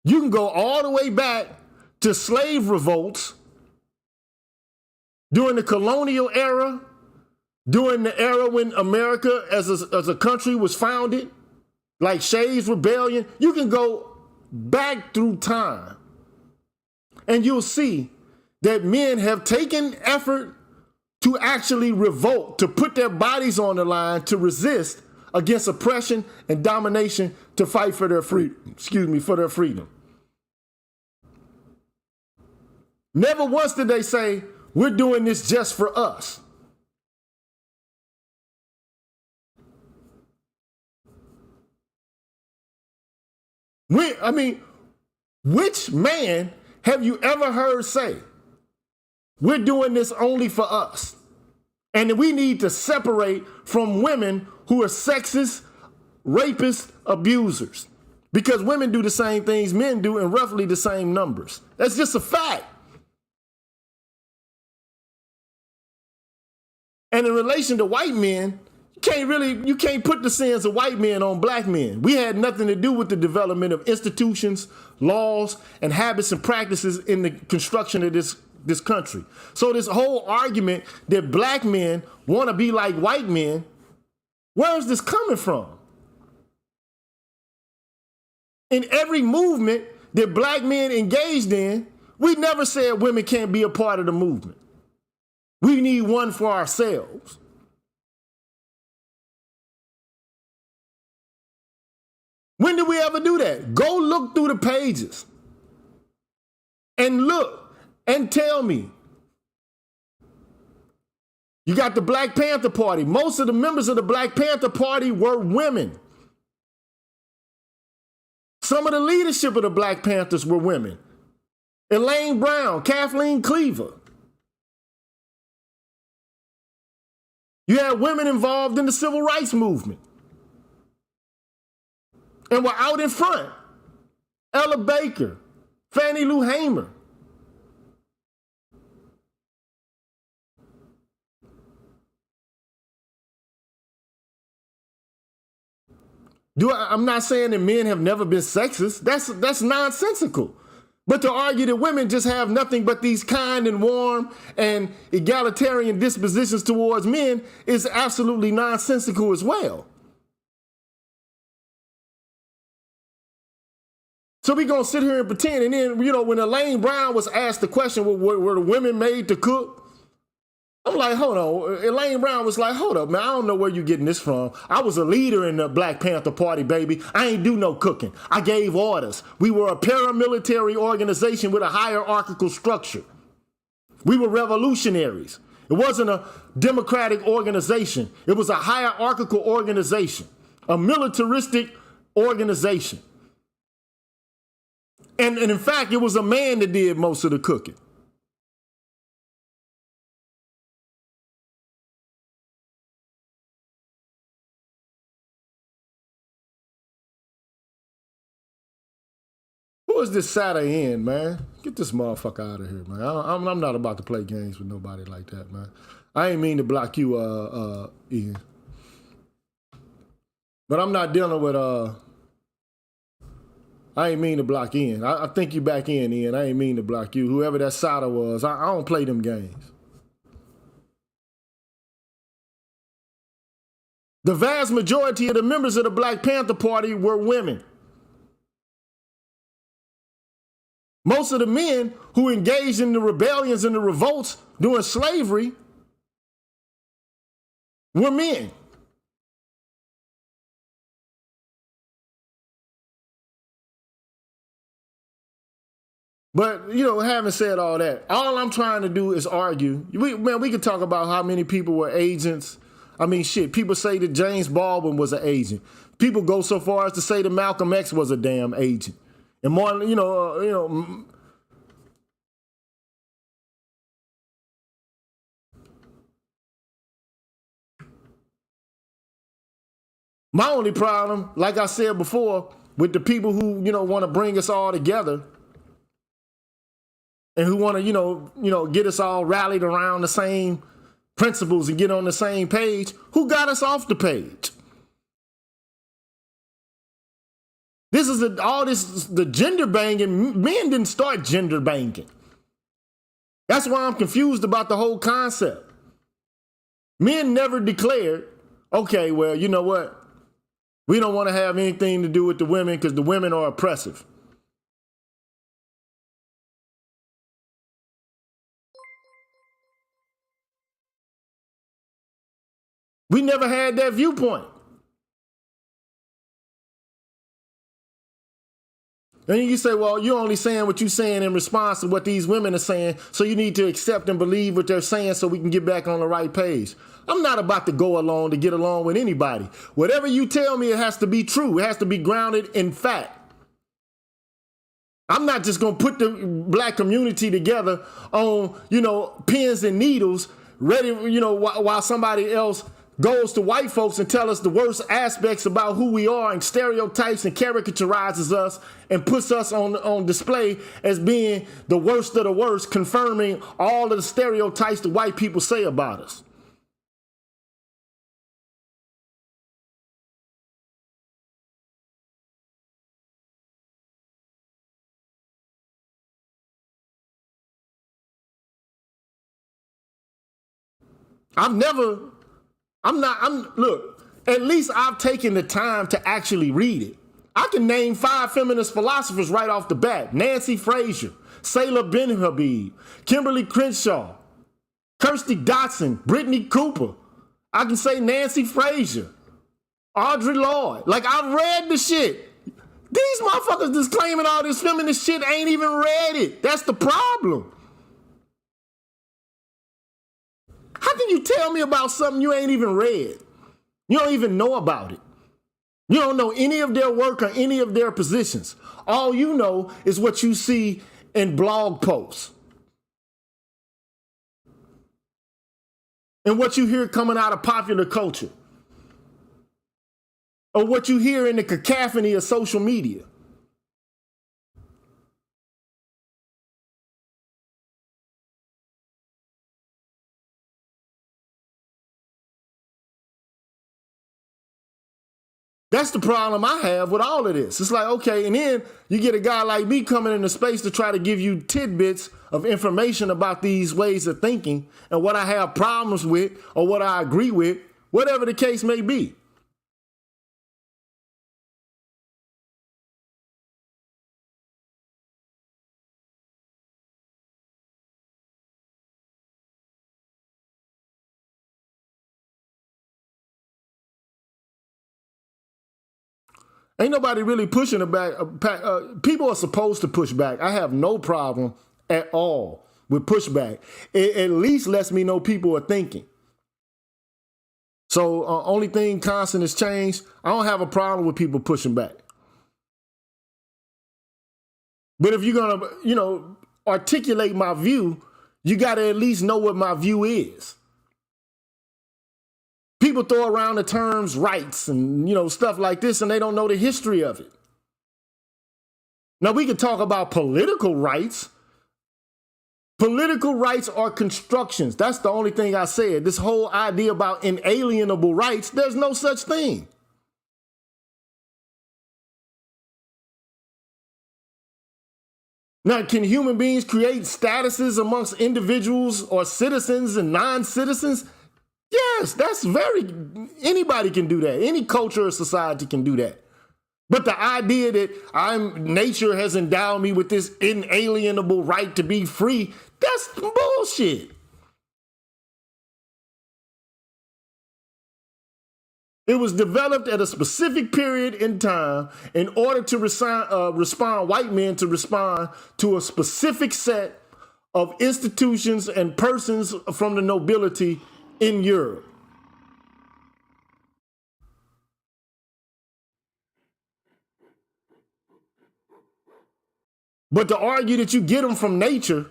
You can go all the way back to slave revolts during the colonial era, during the era when America as a country was founded, like Shays' Rebellion. You can go back through time and you'll see that men have taken effort to actually revolt, to put their bodies on the line, to resist against oppression and domination, to fight for their freedom. Never once did they say, we're doing this just for us. Which man have you ever heard say, we're doing this only for us? And we need to separate from women who are sexist, rapists, abusers. Because women do the same things men do in roughly the same numbers. That's just a fact. And in relation to white men, you can't put the sins of white men on black men. We had nothing to do with the development of institutions, laws, and habits and practices in the construction of this this country. So this whole argument that black men want to be like white men, where is this coming from? In every movement that black men engaged in, we never said women can't be a part of the movement. We need one for ourselves. When did we ever do that? Go look through the pages and look and tell me. You got the Black Panther Party. Most of the members of the Black Panther Party were women. Some of the leadership of the Black Panthers were women. Elaine Brown, Kathleen Cleaver. You had women involved in the civil rights movement and were out in front. Ella Baker, Fannie Lou Hamer. I'm not saying that men have never been sexist. That's nonsensical. But to argue that women just have nothing but these kind and warm and egalitarian dispositions towards men is absolutely nonsensical as well. So we're going to sit here and pretend. And then, when Elaine Brown was asked the question, were the women made to cook? I'm like, hold on. Elaine Brown was like, hold up, man. I don't know where you're getting this from. I was a leader in the Black Panther Party, baby. I ain't do no cooking. I gave orders. We were a paramilitary organization with a hierarchical structure. We were revolutionaries. It wasn't a democratic organization. It was a hierarchical organization, a militaristic organization. And in fact, it was a man that did most of the cooking. Who is this Saturday in, man? Get this motherfucker out of here, man. I'm not about to play games with nobody like that, man. I ain't mean to block you, Ian. But I'm not dealing with, I ain't mean to block Ian. I think you back in, Ian. I ain't mean to block you. Whoever that Sada was, I don't play them games. The vast majority of the members of the Black Panther Party were women. Most of the men who engaged in the rebellions and the revolts during slavery were men. But, having said all that, all I'm trying to do is argue. We could talk about how many people were agents. I mean, shit, people say that James Baldwin was an agent. People go so far as to say that Malcolm X was a damn agent. And more, my only problem, like I said before, with the people who, want to bring us all together and who want to, get us all rallied around the same principles and get on the same page, who got us off the page? This is the gender banging. Men didn't start gender banging. That's why I'm confused about the whole concept. Men never declared, okay, well, you know what? We don't want to have anything to do with the women because the women are oppressive. We never had that viewpoint. And you say, well, you're only saying what you're saying in response to what these women are saying, so you need to accept and believe what they're saying so we can get back on the right page. I'm not about to go along to get along with anybody. Whatever you tell me, it has to be true. It has to be grounded in fact. I'm not just going to put the black community together on, pins and needles, ready, while somebody else goes to white folks and tell us the worst aspects about who we are and stereotypes and caricaturizes us and puts us on display as being the worst of the worst, confirming all of the stereotypes that white people say about us. Look, at least I've taken the time to actually read it. I can name 5 feminist philosophers right off the bat. Nancy Fraser, Sayla Ben-Habib, Kimberly Crenshaw, Kirsty Dotson, Brittany Cooper. I can say Nancy Fraser, Audre Lorde. Like, I've read the shit. These motherfuckers just claiming all this feminist shit ain't even read it. That's the problem. How can you tell me about something you ain't even read? You don't even know about it. You don't know any of their work or any of their positions. All you know is what you see in blog posts and what you hear coming out of popular culture or what you hear in the cacophony of social media. That's the problem I have with all of this. It's like, okay, and then you get a guy like me coming into space to try to give you tidbits of information about these ways of thinking and what I have problems with or what I agree with, whatever the case may be. Ain't nobody really pushing it back. People are supposed to push back. I have no problem at all with pushback. It at least lets me know people are thinking. So only thing constant has changed. I don't have a problem with people pushing back. But if you're gonna, articulate my view, you gotta at least know what my view is. People throw around the terms rights and, stuff like this, and they don't know the history of it. Now, we can talk about political rights. Political rights are constructions. That's the only thing I said. This whole idea about inalienable rights, there's no such thing. Now, can human beings create statuses amongst individuals or citizens and non-citizens? Yes, anybody can do that. Any culture or society can do that. But the idea that nature has endowed me with this inalienable right to be free, that's bullshit. It was developed at a specific period in time in order to white men to respond to a specific set of institutions and persons from the nobility in Europe. But to argue that you get them from nature,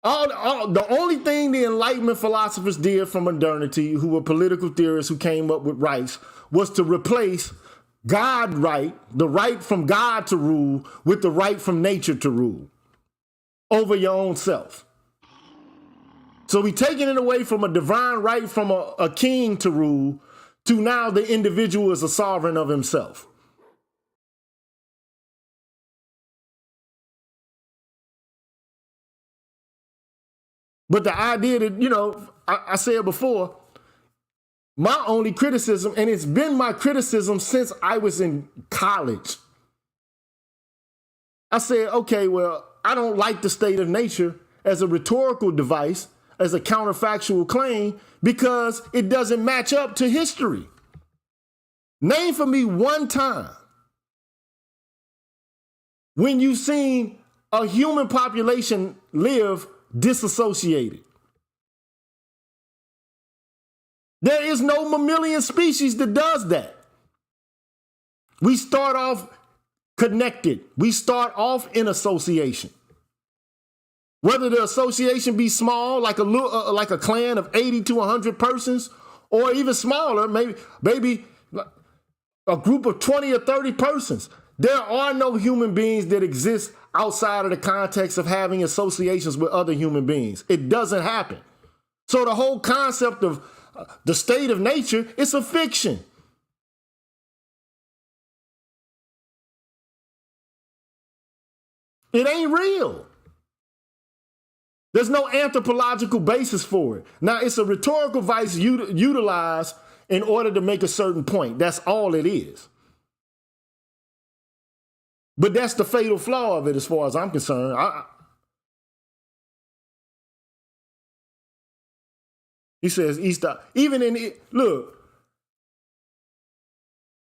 the only thing the Enlightenment philosophers did from modernity, who were political theorists who came up with rights, was to replace God right, the right from God to rule, with the right from nature to rule over your own self. So we taking it away from a divine right from a king to rule to now the individual is a sovereign of himself. But the idea that, I said before, my only criticism, and it's been my criticism since I was in college. I said, okay, well, I don't like the state of nature as a rhetorical device, as a counterfactual claim, because it doesn't match up to history. Name for me one time when you've seen a human population live disassociated. There is no mammalian species that does that. We start off connected. We start off in association. Whether the association be small, like a clan of 80 to 100 persons, or even smaller, maybe a group of 20 or 30 persons. There are no human beings that exist outside of the context of having associations with other human beings. It doesn't happen. So the whole concept of the state of nature, it's a fiction. It ain't real. There's no anthropological basis for it. Now, it's a rhetorical device utilized in order to make a certain point. That's all it is. But that's the fatal flaw of it as far as I'm concerned. He says, even in it, look,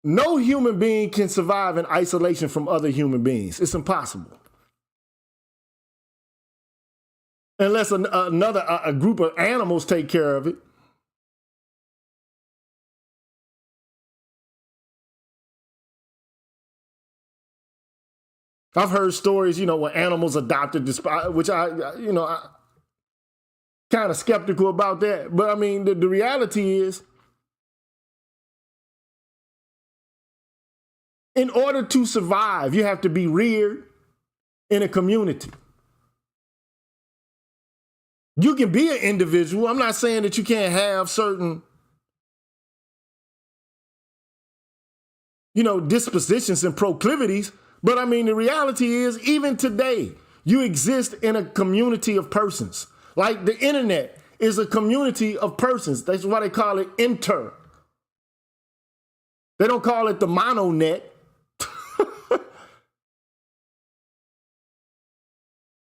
no human being can survive in isolation from other human beings. It's impossible. Unless a group of animals take care of it. I've heard stories, where animals adopted, which I'm kind of skeptical about that. But I mean, the reality is, in order to survive, you have to be reared in a community. You can be an individual. I'm not saying that you can't have certain, dispositions and proclivities. But I mean, the reality is, even today, you exist in a community of persons. Like the internet is a community of persons. That's why they call it inter. They don't call it the mononet.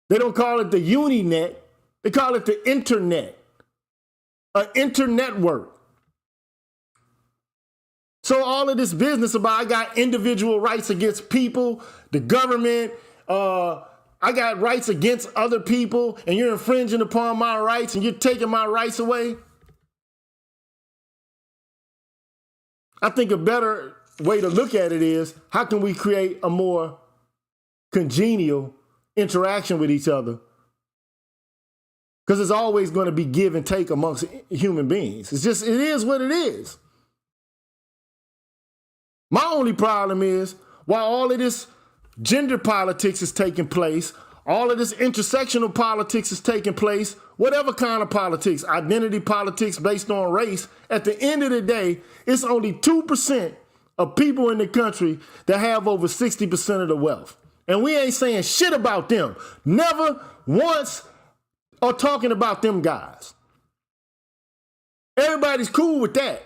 They don't call it the uninet. They call it the internet, an internetwork. So all of this business about I got individual rights against people, the government, I got rights against other people, and you're infringing upon my rights and you're taking my rights away. I think a better way to look at it is, how can we create a more congenial interaction with each other? Because it's always going to be give and take amongst human beings. It is what it is. My only problem is, while all of this gender politics is taking place, all of this intersectional politics is taking place, whatever kind of politics, identity politics based on race, at the end of the day, it's only 2% of people in the country that have over 60% of the wealth. And we ain't saying shit about them. Never once are talking about them guys. Everybody's cool with that.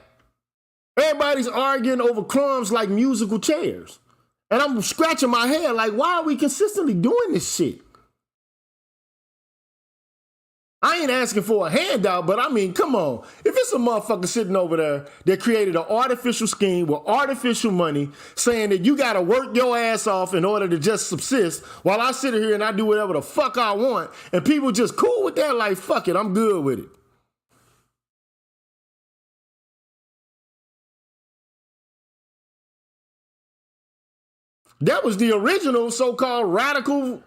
Everybody's arguing over crumbs like musical chairs. And I'm scratching my head like, why are we consistently doing this shit? I ain't asking for a handout, but I mean, come on. If it's a motherfucker sitting over there that created an artificial scheme with artificial money saying that you got to work your ass off in order to just subsist while I sit here and I do whatever the fuck I want, and people just cool with that, like, fuck it, I'm good with it. That was the original so-called radical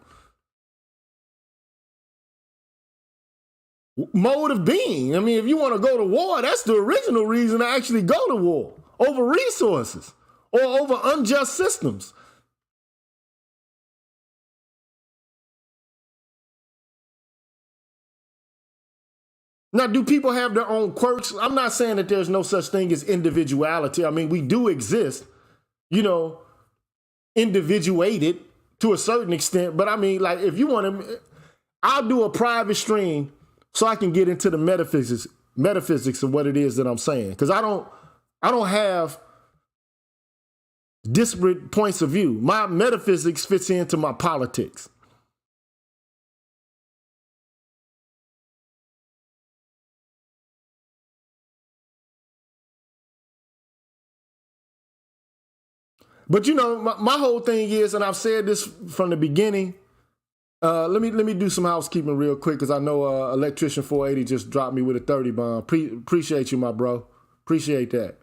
mode of being. I mean, if you want to go to war, that's the original reason to actually go to war, over resources or over unjust systems. Now, do people have their own quirks? I'm not saying that there's no such thing as individuality. I mean, we do exist, individuated to a certain extent. But I mean, like, if you want to, I'll do a private stream so I can get into the metaphysics of what it is that I'm saying. Because I don't have disparate points of view. My metaphysics fits into my politics. But my whole thing is, and I've said this from the beginning. Let me do some housekeeping real quick, because I know Electrician 480 just dropped me with a 30 bomb. Appreciate you, my bro. Appreciate that.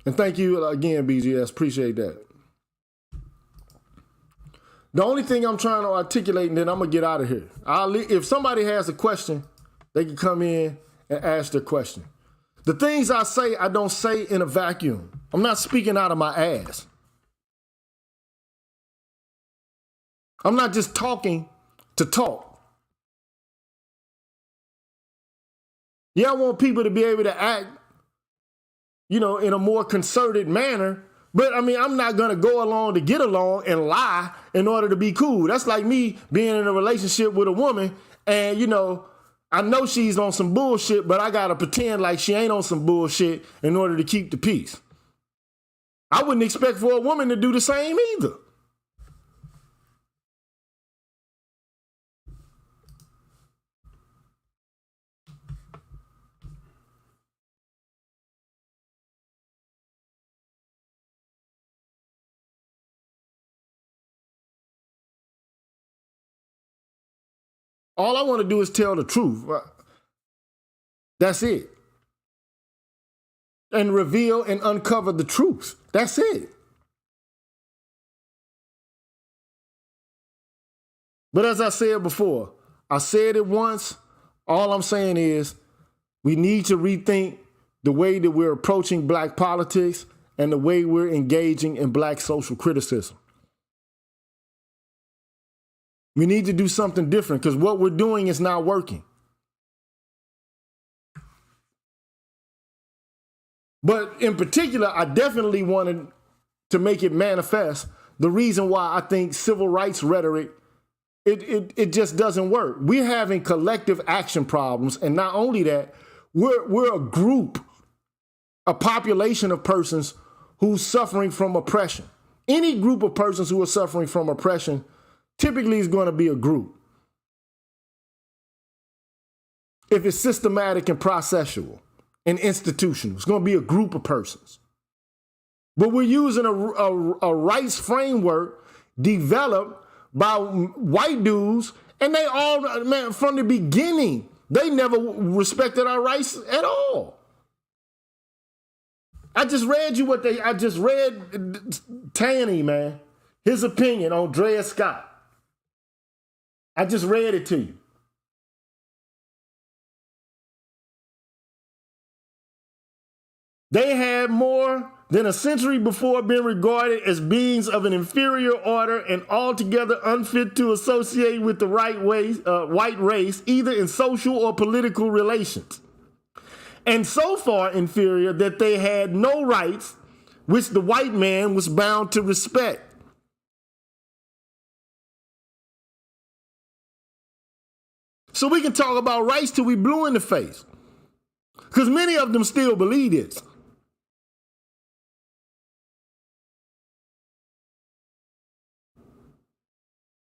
And thank you again, BGS. Appreciate that. The only thing I'm trying to articulate, and then I'm gonna get out of here. If somebody has a question, they can come in and ask their question. The things I say, I don't say in a vacuum. I'm not speaking out of my ass. I'm not just talking to talk. Yeah, I want people to be able to act, in a more concerted manner, But I mean, I'm not gonna go along to get along and lie in order to be cool. That's like me being in a relationship with a woman and I know she's on some bullshit, but I gotta pretend like she ain't on some bullshit in order to keep the peace. I wouldn't expect for a woman to do the same either. All I want to do is tell the truth. That's it. And reveal and uncover the truth. That's it. But as I said before, I said it once. All I'm saying is we need to rethink the way that we're approaching black politics and the way we're engaging in black social criticism. We need to do something different because what we're doing is not working. But in particular, I definitely wanted to make it manifest the reason why I think civil rights rhetoric, it just doesn't work. We're having collective action problems. And not only that, we're a group, a population of persons who's suffering from oppression. Any group of persons who are suffering from oppression typically is going to be a group. If it's systematic and processual and institutional, it's going to be a group of persons. But we're using a rights framework developed by white dudes, and they all, man, from the beginning, they never respected our rights at all. I just read Tanny, man, his opinion on Dred Scott. I just read it to you. They had more than a century before been regarded as beings of an inferior order and altogether unfit to associate with the white race, either in social or political relations. And so far inferior that they had no rights which the white man was bound to respect. So we can talk about rights till we blue in the face. Because many of them still believe this.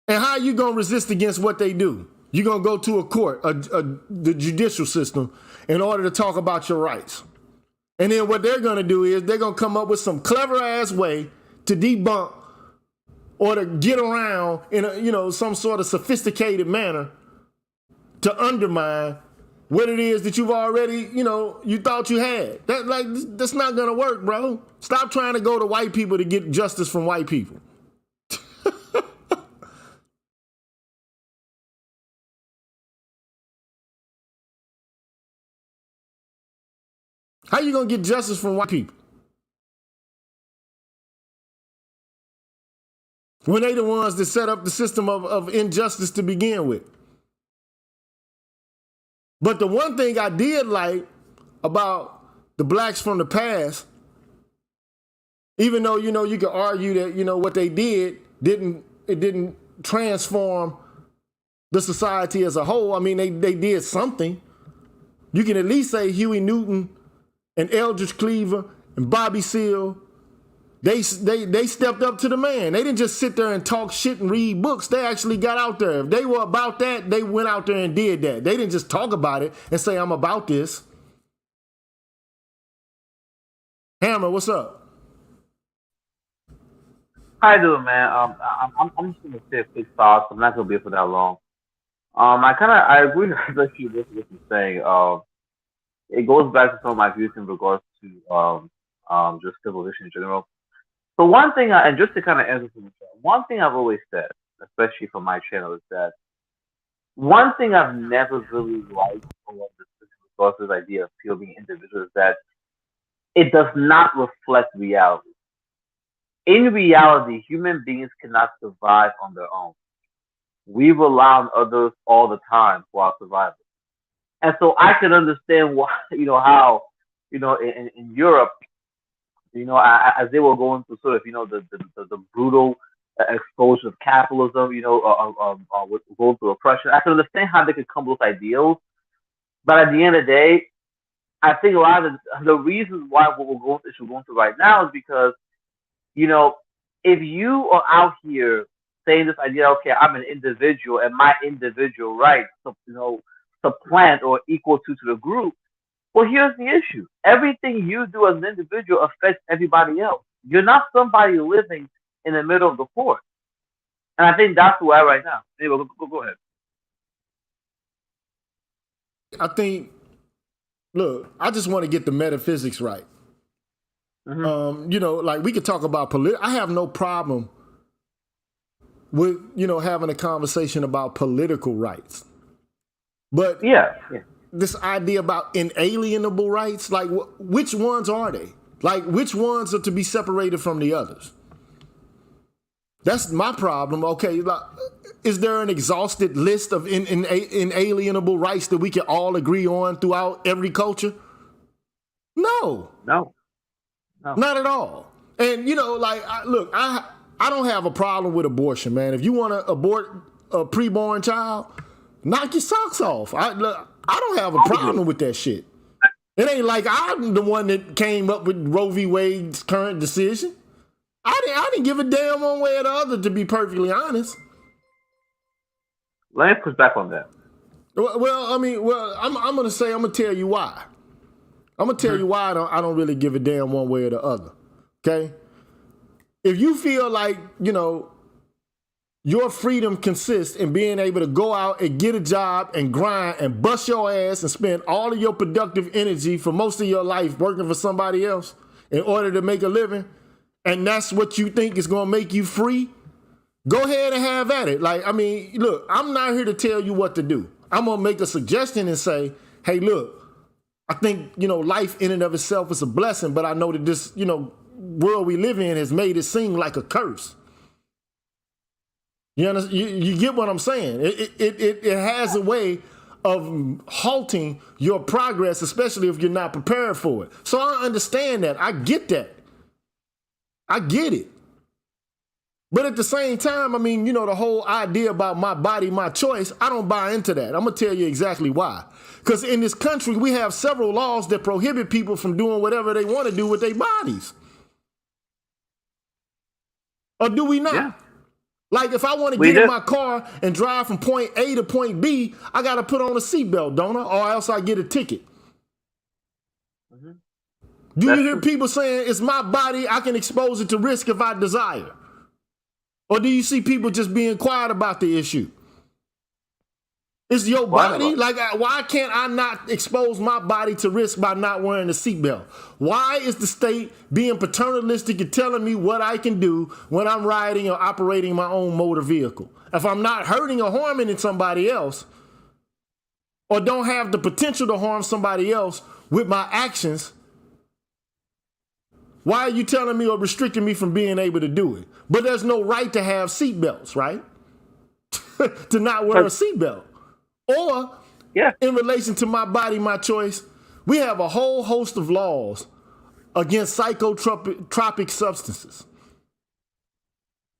And how are you going to resist against what they do? You're going to go to a court, the judicial system, in order to talk about your rights. And then what they're going to do is they're going to come up with some clever ass way to debunk or to get around in some sort of sophisticated manner to undermine what it is that you've already, you thought you had. That's not going to work, bro. Stop trying to go to white people to get justice from white people. How you going to get justice from white people? When they the ones that set up the system of injustice to begin with. But the one thing I did like about the blacks from the past, even though, you could argue that, what they did didn't transform the society as a whole. I mean, they did something. You can at least say Huey Newton and Eldridge Cleaver and Bobby Seale, they stepped up to the man. They didn't just sit there and talk shit and read books. They actually got out there. If they were about that, they went out there and did that. They didn't just talk about it and say, I'm about this. Hammer, what's up? How you doing, man? I'm just gonna say a quick thoughts. I'm not gonna be here for that long. I agree with you with what you're saying. It goes back to some of my views in regards to just civilization in general. So one thing, and just to kind of answer from one thing I've always said, especially for my channel, is that one thing I've never really liked about this idea of people being individuals is that it does not reflect reality. In reality, human beings cannot survive on their own. We rely on others all the time for our survival. And so I can understand why, how, in Europe, as they were going through sort of, the brutal exposure of capitalism, with going through oppression. I can understand how they could come with ideals, but at the end of the day, I think a lot of the reasons why what we're going through right now is because, you know, if you are out here saying this idea, okay, I'm an individual and my individual rights, supplant or equal to the group. Well, here's the issue. Everything you do as an individual affects everybody else. You're not somebody living in the middle of the forest. And I think that's where we're at right now. Anyway, go ahead. I think, look, I just want to get the metaphysics right. Like we could talk about I have no problem with, having a conversation about political rights. But yeah. This idea about inalienable rights, like which ones are they? Like which ones are to be separated from the others? That's my problem. Okay, like, is there an exhausted list of inalienable rights that we can all agree on throughout every culture? No. Not at all. And I don't have a problem with abortion, man. If you want to abort a preborn child, knock your socks off. I don't have a problem with that shit. It ain't like I'm the one that came up with Roe v. Wade's current decision. I didn't give a damn one way or the other, to be perfectly honest. Let me push back on that. Well, I'm gonna tell you why. I'm gonna tell you why I don't really give a damn one way or the other. Okay? If you feel like, your freedom consists in being able to go out and get a job and grind and bust your ass and spend all of your productive energy for most of your life working for somebody else in order to make a living, and that's what you think is going to make you free, go ahead and have at it. Look, I'm not here to tell you what to do. I'm going to make a suggestion and say, hey, look, I think, life in and of itself is a blessing, but I know that this, world we live in has made it seem like a curse. You understand? You get what I'm saying? It has a way of halting your progress, especially if you're not prepared for it. So I understand that. I get that. I get it. But at the same time, the whole idea about my body, my choice, I don't buy into that. I'm going to tell you exactly why. Because in this country, we have several laws that prohibit people from doing whatever they want to do with their bodies. Or do we not? Yeah. Like if I want to get in my car and drive from point A to point B, I got to put on a seatbelt, don't I? Or else I get a ticket. Mm-hmm. Do you hear people saying it's my body, I can expose it to risk if I desire? Or do you see people just being quiet about the issue? It's your body. Like, why can't I not expose my body to risk by not wearing a seatbelt? Why is the state being paternalistic and telling me what I can do when I'm riding or operating my own motor vehicle? If I'm not hurting or harming somebody else, or don't have the potential to harm somebody else with my actions, why are you telling me or restricting me from being able to do it? But there's no right to have seatbelts, right? To not wear a seatbelt. Or, in relation to my body, my choice, we have a whole host of laws against psychotropic substances.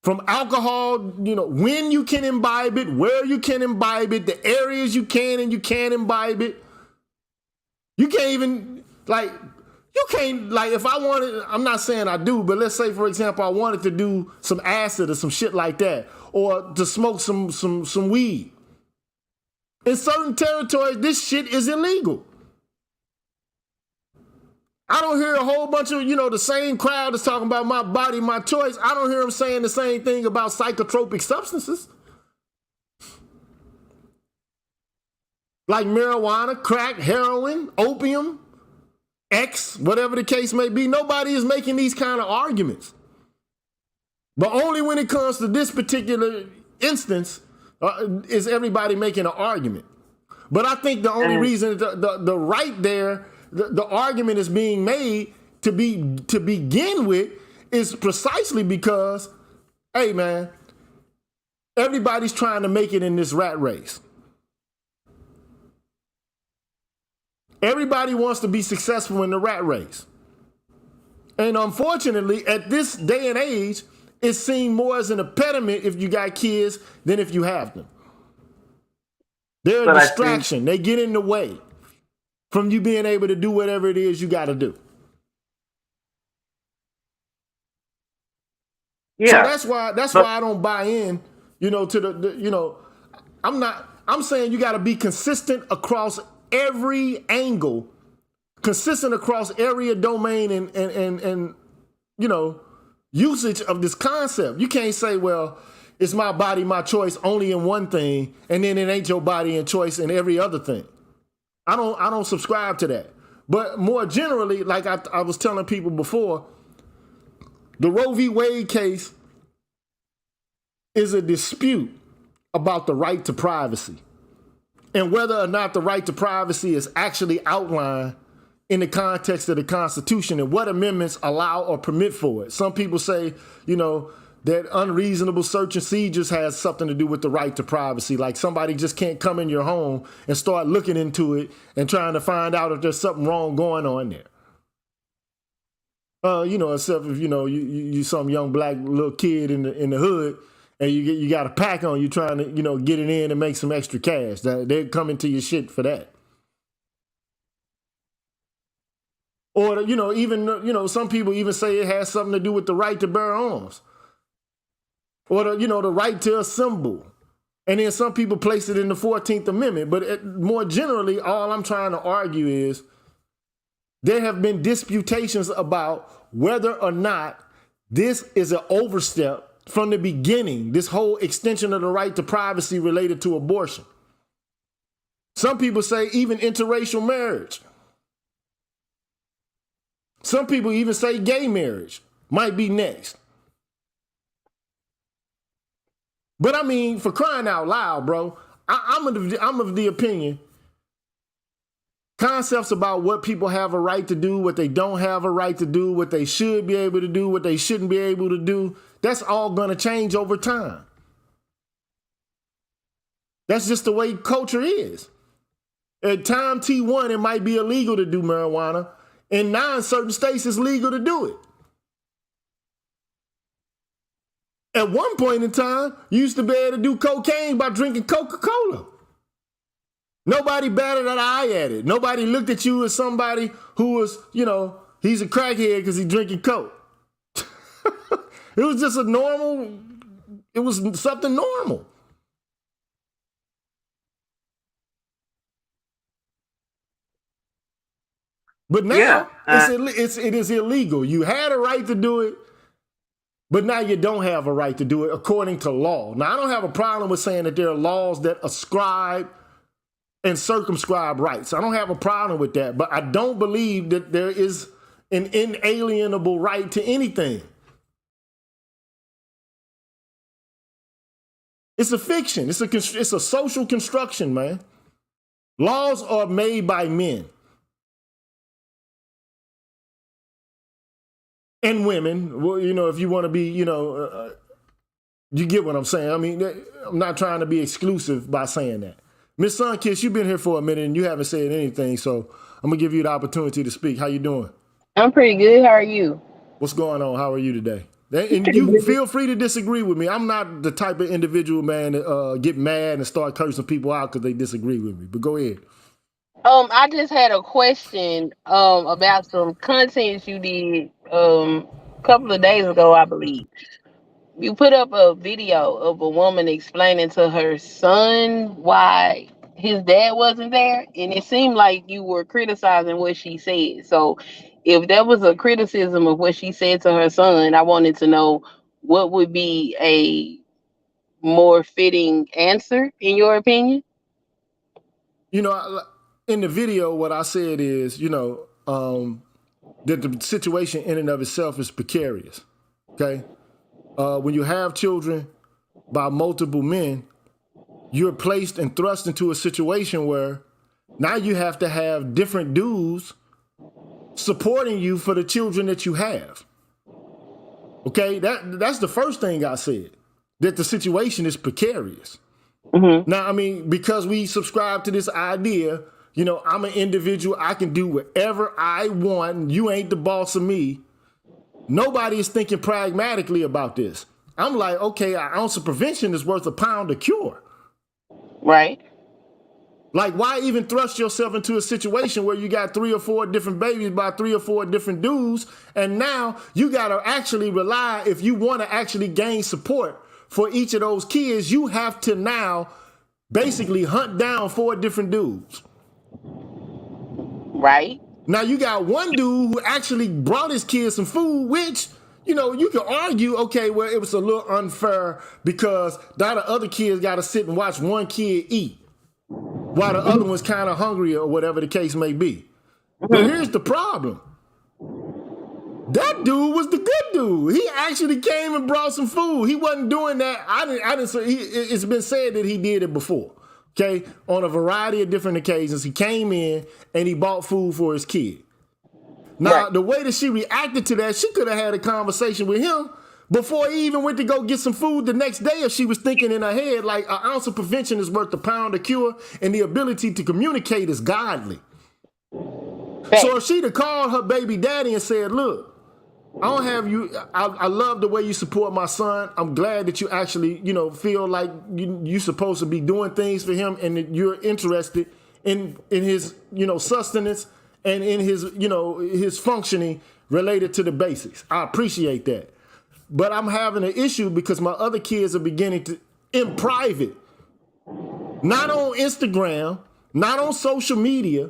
From alcohol, when you can imbibe it, where you can imbibe it, the areas you can and you can't imbibe it. You can't even, if I wanted, I'm not saying I do, but let's say, for example, I wanted to do some acid or some shit like that, or to smoke some weed. In certain territories, this shit is illegal. I don't hear a whole bunch of, the same crowd that's talking about my body, my choice. I don't hear them saying the same thing about psychotropic substances. Like marijuana, crack, heroin, opium, X, whatever the case may be. Nobody is making these kind of arguments. But only when it comes to this particular instance, is everybody making an argument. But I think the only reason the right there, the argument is being made to begin with is precisely because, hey man, everybody's trying to make it in this rat race. Everybody wants to be successful in the rat race. And unfortunately, at this day and age, it's seen more as an impediment if you got kids than if you have them. They're a But I distraction. They get in the way from you being able to do whatever it is you got to do. think, So yeah, that's but why I don't buy in, to the I'm saying you got to be consistent across every angle, consistent across area, domain, and usage of this concept. You can't say, well, it's my body, my choice only in one thing, and then it ain't your body and choice in every other thing. I don't subscribe to that. But more generally, like I was telling people before, the Roe v. Wade case is a dispute about the right to privacy and whether or not the right to privacy is actually outlined in the context of the Constitution and what amendments allow or permit for it. Some people say, that unreasonable search and seizures has something to do with the right to privacy. Like somebody just can't come in your home and start looking into it and trying to find out if there's something wrong going on there. Except if you some young black little kid in the hood, and you got a pack on you trying to get it in and make some extra cash. They're coming to your shit for that. Or even some people even say it has something to do with the right to bear arms, or the right to assemble. And then some people place it in the 14th Amendment. But more generally, all I'm trying to argue is there have been disputations about whether or not this is an overstep from the beginning, this whole extension of the right to privacy related to abortion. Some people say even interracial marriage. Some people even say gay marriage might be next. But I mean, for crying out loud, bro, I'm of the opinion concepts about what people have a right to do, what they don't have a right to do, what they should be able to do, what they shouldn't be able to do, that's all going to change over time. That's just the way culture is. At time T1, it might be illegal to do marijuana, and now in certain states it's legal to do it. At one point in time, you used to be able to do cocaine by drinking Coca-Cola. Nobody batted an eye at it. Nobody looked at you as somebody who was, he's a crackhead because he's drinking Coke. It was just it was something normal. But now it is illegal. You had a right to do it, but now you don't have a right to do it according to law. Now, I don't have a problem with saying that there are laws that ascribe and circumscribe rights. I don't have a problem with that, but I don't believe that there is an inalienable right to anything. It's a fiction. It's a social construction, man. Laws are made by men and women. Well, if you want to be, you get what I'm saying. I mean, I'm not trying to be exclusive by saying that. Miss Sunkiss, you've been here for a minute and you haven't said anything, so I'm gonna give you the opportunity to speak. How you doing? I'm pretty good. How are you? What's going on? How are you today? And you feel free to disagree with me. I'm not the type of individual, man, that get mad and start cursing people out because they disagree with me. But go ahead. I just had a question about some content you did a couple of days ago, I believe. You put up a video of a woman explaining to her son why his dad wasn't there, and it seemed like you were criticizing what she said. So, if there was a criticism of what she said to her son, I wanted to know what would be a more fitting answer, in your opinion. In the video, what I said is, that the situation in and of itself is precarious. Okay. When you have children by multiple men, you're placed and thrust into a situation where now you have to have different dudes supporting you for the children that you have. Okay, that's the first thing I said, that the situation is precarious. Mm-hmm. Now, I mean, because we subscribe to this idea, I'm an individual, I can do whatever I want, you ain't the boss of me. Nobody is thinking pragmatically about this. I'm like, okay, an ounce of prevention is worth a pound of cure. Right. Like, why even thrust yourself into a situation where you got 3 or 4 different babies by 3 or 4 different dudes, and now you got to actually rely, if you want to actually gain support for each of those kids, you have to now basically hunt down 4 different dudes. Right. Now you got one dude who actually brought his kids some food, which, you know, you can argue, okay, well, it was a little unfair because now the other kids got to sit and watch one kid eat while the other one's kind of hungry or whatever the case may be. But here's the problem. That dude was the good dude. He actually came and brought some food. He wasn't doing that. It's been said that he did it before. Okay, on a variety of different occasions, he came in and he bought food for his kid. Now, the way that she reacted to that, she could have had a conversation with him before he even went to go get some food the next day, if she was thinking in her head, like, an ounce of prevention is worth a pound of cure, and the ability to communicate is godly. So if she'd have called her baby daddy and said, look, I don't have you. I love the way you support my son. I'm glad that you actually, you know, feel like you're supposed to be doing things for him and that you're interested in his, you know, sustenance and in his, you know, his functioning related to the basics. I appreciate that. But I'm having an issue because my other kids are beginning to, in private, not on Instagram, not on social media.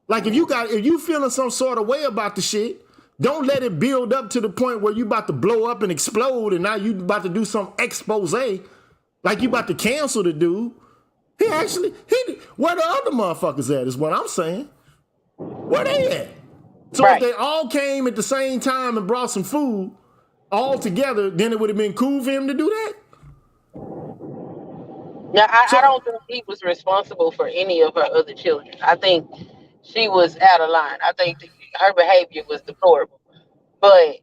Like if you feeling some sort of way about the shit, don't let it build up to the point where you about to blow up and explode and now you about to do some expose like you about to cancel the dude. Where the other motherfuckers at is what I'm saying. Where they at? So if they all came at the same time and brought some food all together, then it would have been cool for him to do that? Now, I don't think he was responsible for any of her other children. I think she was out of line. I think her behavior was deplorable. But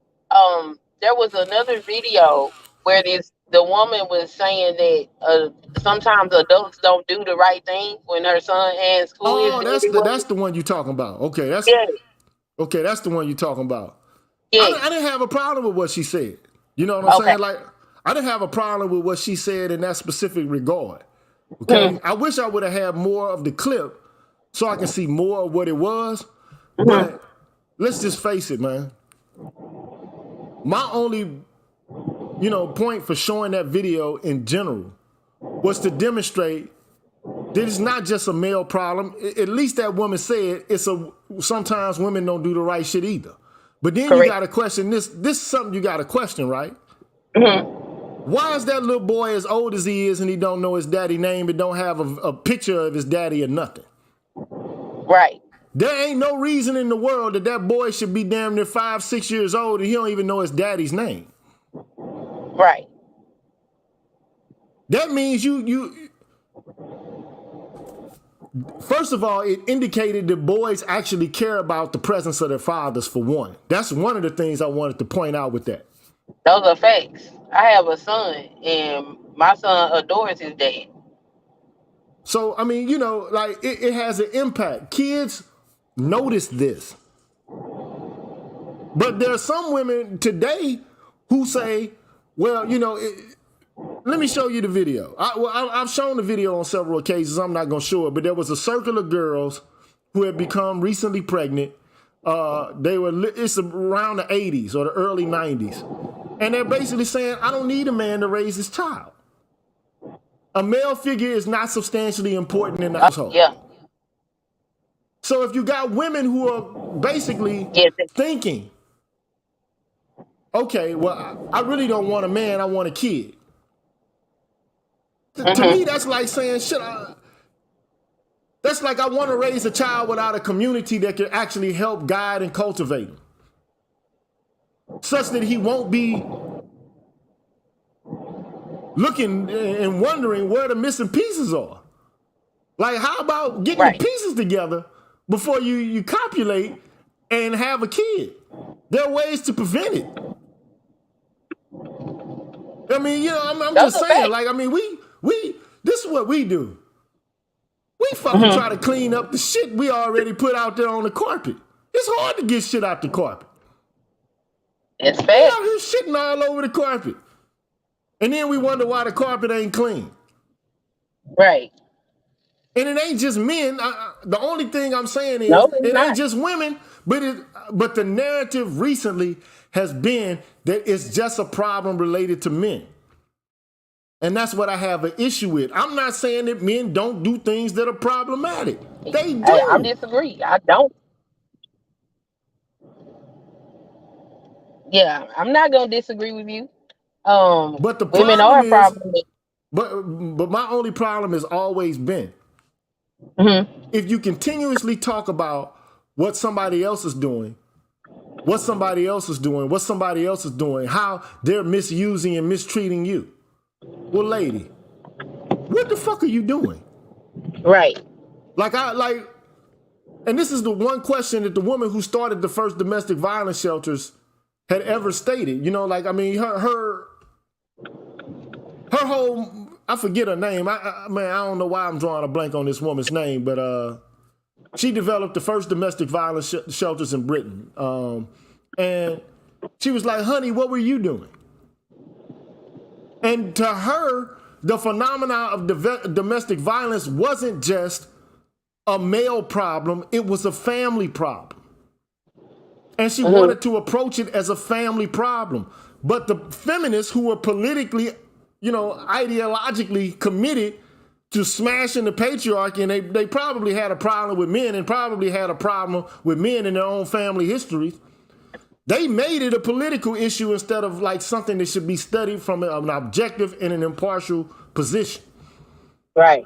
there was another video where the woman was saying that sometimes adults don't do the right thing when her son asks who is that's the one you're talking about. Okay, that's the one you're talking about. Yes. I didn't have a problem with what she said. You know what I'm saying? Like, I didn't have a problem with what she said in that specific regard. Okay, I wish I would have had more of the clip so I can see more of what it was. But let's just face it, man. My only, you know, point for showing that video in general was to demonstrate that it's not just a male problem. At least that woman said sometimes women don't do the right shit either. But then you got to question this. This is something you got to question, right? Why is that little boy as old as he is and he don't know his daddy's name and don't have a picture of his daddy or nothing? Right. There ain't no reason in the world that boy should be damn near 5, 6 years old and he don't even know his daddy's name. Right. That means you first of all, it indicated that boys actually care about the presence of their fathers, for one. That's one of the things I wanted to point out with that. Those are facts. I have a son, and my son adores his dad. So, I mean, you know, like, it has an impact. Kids notice this. But there are some women today who say, well, you know, let me show you the video. I've shown the video on several occasions. I'm not going to show it, but there was a circle of girls who had become recently pregnant. It's around the 80s or the early 90s. And they're basically saying, I don't need a man to raise his child. A male figure is not substantially important in the household. Yeah. So if you got women who are basically thinking, okay, well, I really don't want a man, I want a kid. To me, that's like saying, that's like I want to raise a child without a community that can actually help guide and cultivate him, such that he won't be looking and wondering where the missing pieces are. Like, how about getting the pieces together before you copulate and have a kid? There are ways to prevent it. I mean, you know, I'm just saying, like, I mean, this is what we do. We fucking try to clean up the shit we already put out there on the carpet. It's hard to get shit out the carpet. It's We out facts. here shitting all over the carpet. And then we wonder why the carpet ain't clean. Right. And it ain't just men. The only thing I'm saying is No, it's it ain't not. just women, but the narrative recently has been that it's just a problem related to men. And that's what I have an issue with. I'm not saying that men don't do things that are problematic. They I do. disagree. I don't. Yeah, I'm not gonna disagree with you. But the Women problem are a is, problem. but my only problem has always been Mm-hmm. if you continuously talk about what somebody else is doing, what somebody else is doing, what somebody else is doing, how they're misusing and mistreating you. Well, lady, what the fuck are you doing? Right. And this is the one question that the woman who started the first domestic violence shelters had ever stated. You know, like I mean, her whole, I forget her name. Man, I don't know why I'm drawing a blank on this woman's name, but she developed the first domestic violence shelters in Britain. And she was like, honey, what were you doing? And to her, the phenomena of domestic violence wasn't just a male problem, it was a family problem. And she Mm-hmm. wanted to approach it as a family problem. But the feminists who were politically, ideologically committed to smashing the patriarchy, and they probably had a problem with men and probably had a problem with men in their own family histories. They made it a political issue instead of like something that should be studied from an objective and an impartial position. Right.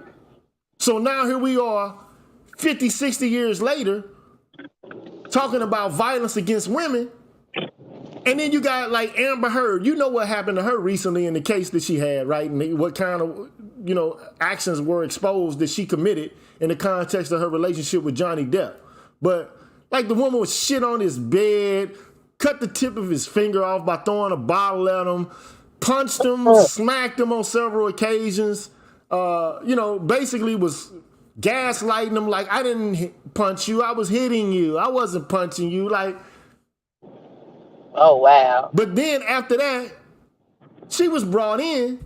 So now here we are, 50, 60 years later, talking about violence against women. And then you got like Amber Heard. You know what happened to her recently in the case that she had, right? And what kind of, actions were exposed that she committed in the context of her relationship with Johnny Depp. But like the woman was shit on his bed, cut the tip of his finger off by throwing a bottle at him, punched him, smacked him on several occasions, basically was gaslighting him like, I didn't punch you, I was hitting you, I wasn't punching you, like. Oh wow. But then after that, she was brought in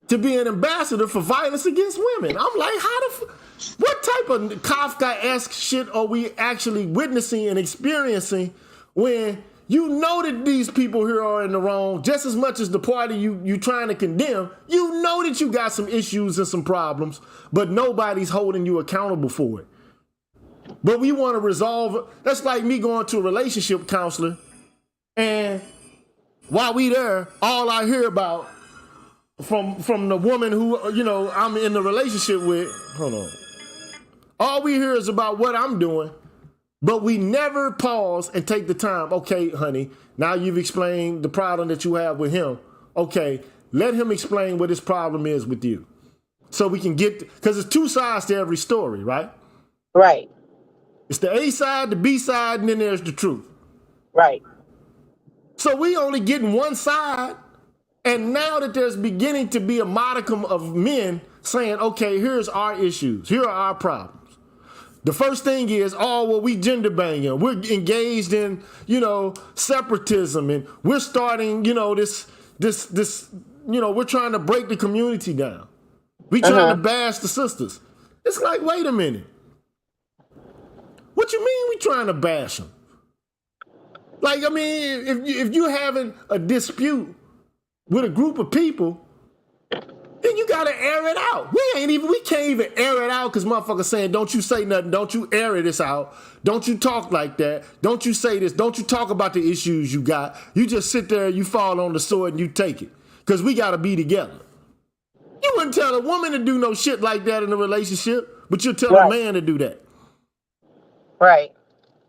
to be an ambassador for violence against women. I'm like, what type of Kafka-esque shit are we actually witnessing and experiencing when you know that these people here are in the wrong just as much as the party you trying to condemn? You know that you got some issues and some problems, but nobody's holding you accountable for it. But we want to resolve it. That's like me going to a relationship counselor, and while we there, all I hear about from the woman who, I'm in the relationship with, hold on. All we hear is about what I'm doing, but we never pause and take the time. Okay, honey, now you've explained the problem that you have with him. Okay, let him explain what his problem is with you. So we can get, because there's two sides to every story, right? Right. It's the A side, the B side, and then there's the truth. Right. So we only getting one side. And now that there's beginning to be a modicum of men saying, okay, here's our issues, here are our problems. The first thing is, we gender banging. We're engaged in, separatism, and we're starting, this, we're trying to break the community down. We trying to bash the sisters. It's like, wait a minute. What you mean we trying to bash them? Like, I mean, if you're having a dispute with a group of people, then you gotta air it out. We can't even air it out because motherfuckers saying, don't you say nothing, don't you air this out, don't you talk like that, don't you say this, don't you talk about the issues you got. You just sit there, you fall on the sword and you take it. Because we gotta be together. You wouldn't tell a woman to do no shit like that in a relationship, but you'll tell a man to do that. Right.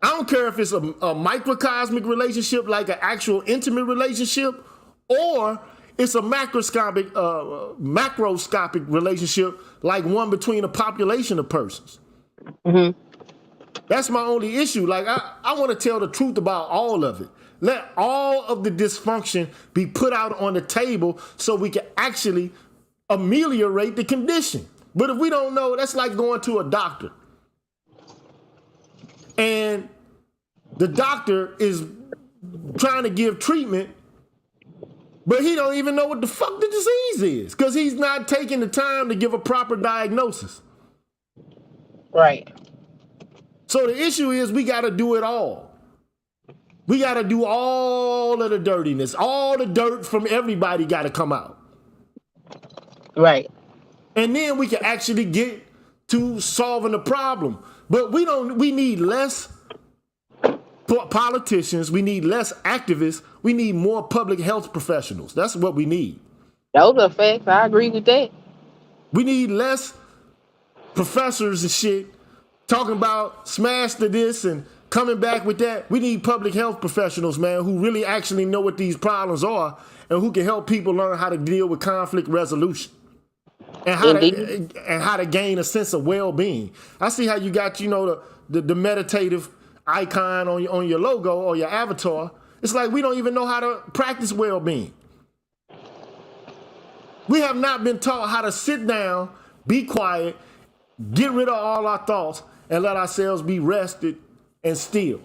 I don't care if it's a microcosmic relationship, like an actual intimate relationship, or it's a macroscopic relationship, like one between a population of persons. Mm-hmm. That's my only issue. Like, I want to tell the truth about all of it. Let all of the dysfunction be put out on the table so we can actually ameliorate the condition. But if we don't know, that's like going to a doctor. And the doctor is trying to give treatment, but he don't even know what the fuck the disease is because he's not taking the time to give a proper diagnosis. Right. So the issue is we got to do it all. We got to do all of the dirtiness. All the dirt from everybody got to come out. Right. And then we can actually get to solving the problem. But we need less politicians. We need less activists. We need more public health professionals. That's what we need. Those are facts. I agree with that. We need less professors and shit talking about smash to this and coming back with that. We need public health professionals, man, who really actually know what these problems are and who can help people learn how to deal with conflict resolution and how to gain a sense of well-being. I see how you got, the meditative icon on your logo or your avatar. It's like we don't even know how to practice well-being. We have not been taught how to sit down, be quiet, get rid of all our thoughts, and let ourselves be rested and still.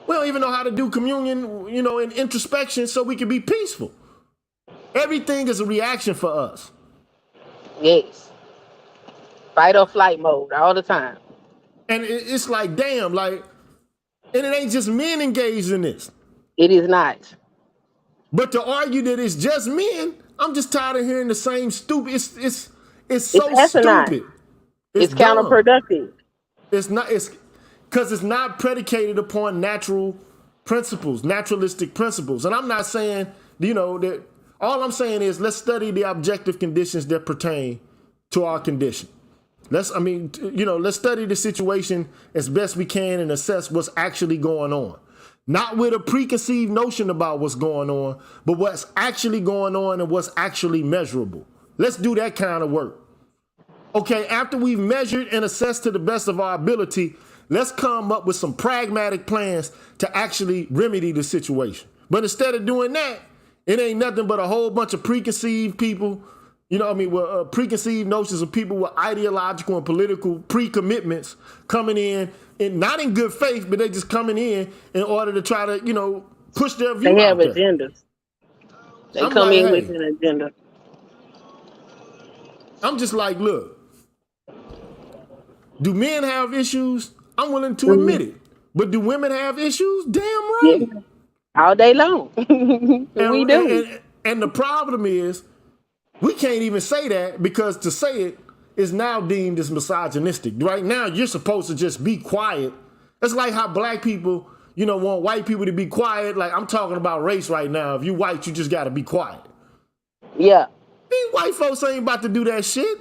We don't even know how to do communion, and introspection so we can be peaceful. Everything is a reaction for us. Yes. Fight or flight mode all the time. And it's like, damn, and it ain't just men engaged in this. It is not. But to argue that it's just men, I'm just tired of hearing the same stupid. It's so stupid. It's counterproductive. It's not. It's because it's not predicated upon natural principles, naturalistic principles. And I'm not saying, that. All I'm saying is let's study the objective conditions that pertain to our condition. Let's study the situation as best we can and assess what's actually going on. Not with a preconceived notion about what's going on, but what's actually going on and what's actually measurable. Let's do that kind of work. Okay, after we've measured and assessed to the best of our ability, let's come up with some pragmatic plans to actually remedy the situation. But instead of doing that, it ain't nothing but a whole bunch of preconceived people, with preconceived notions of people with ideological and political pre-commitments coming in, and not in good faith, but they just coming in order to try to, push their view. They have agendas. They come in with an agenda. I'm just like, look, do men have issues? I'm willing to admit it. But do women have issues? Damn right. Yeah. All day long. We do. And the problem is, we can't even say that because to say it is now deemed as misogynistic. Right now, you're supposed to just be quiet. It's like how black people, want white people to be quiet. Like, I'm talking about race right now. If you white, you just got to be quiet. Yeah. These white folks ain't about to do that shit.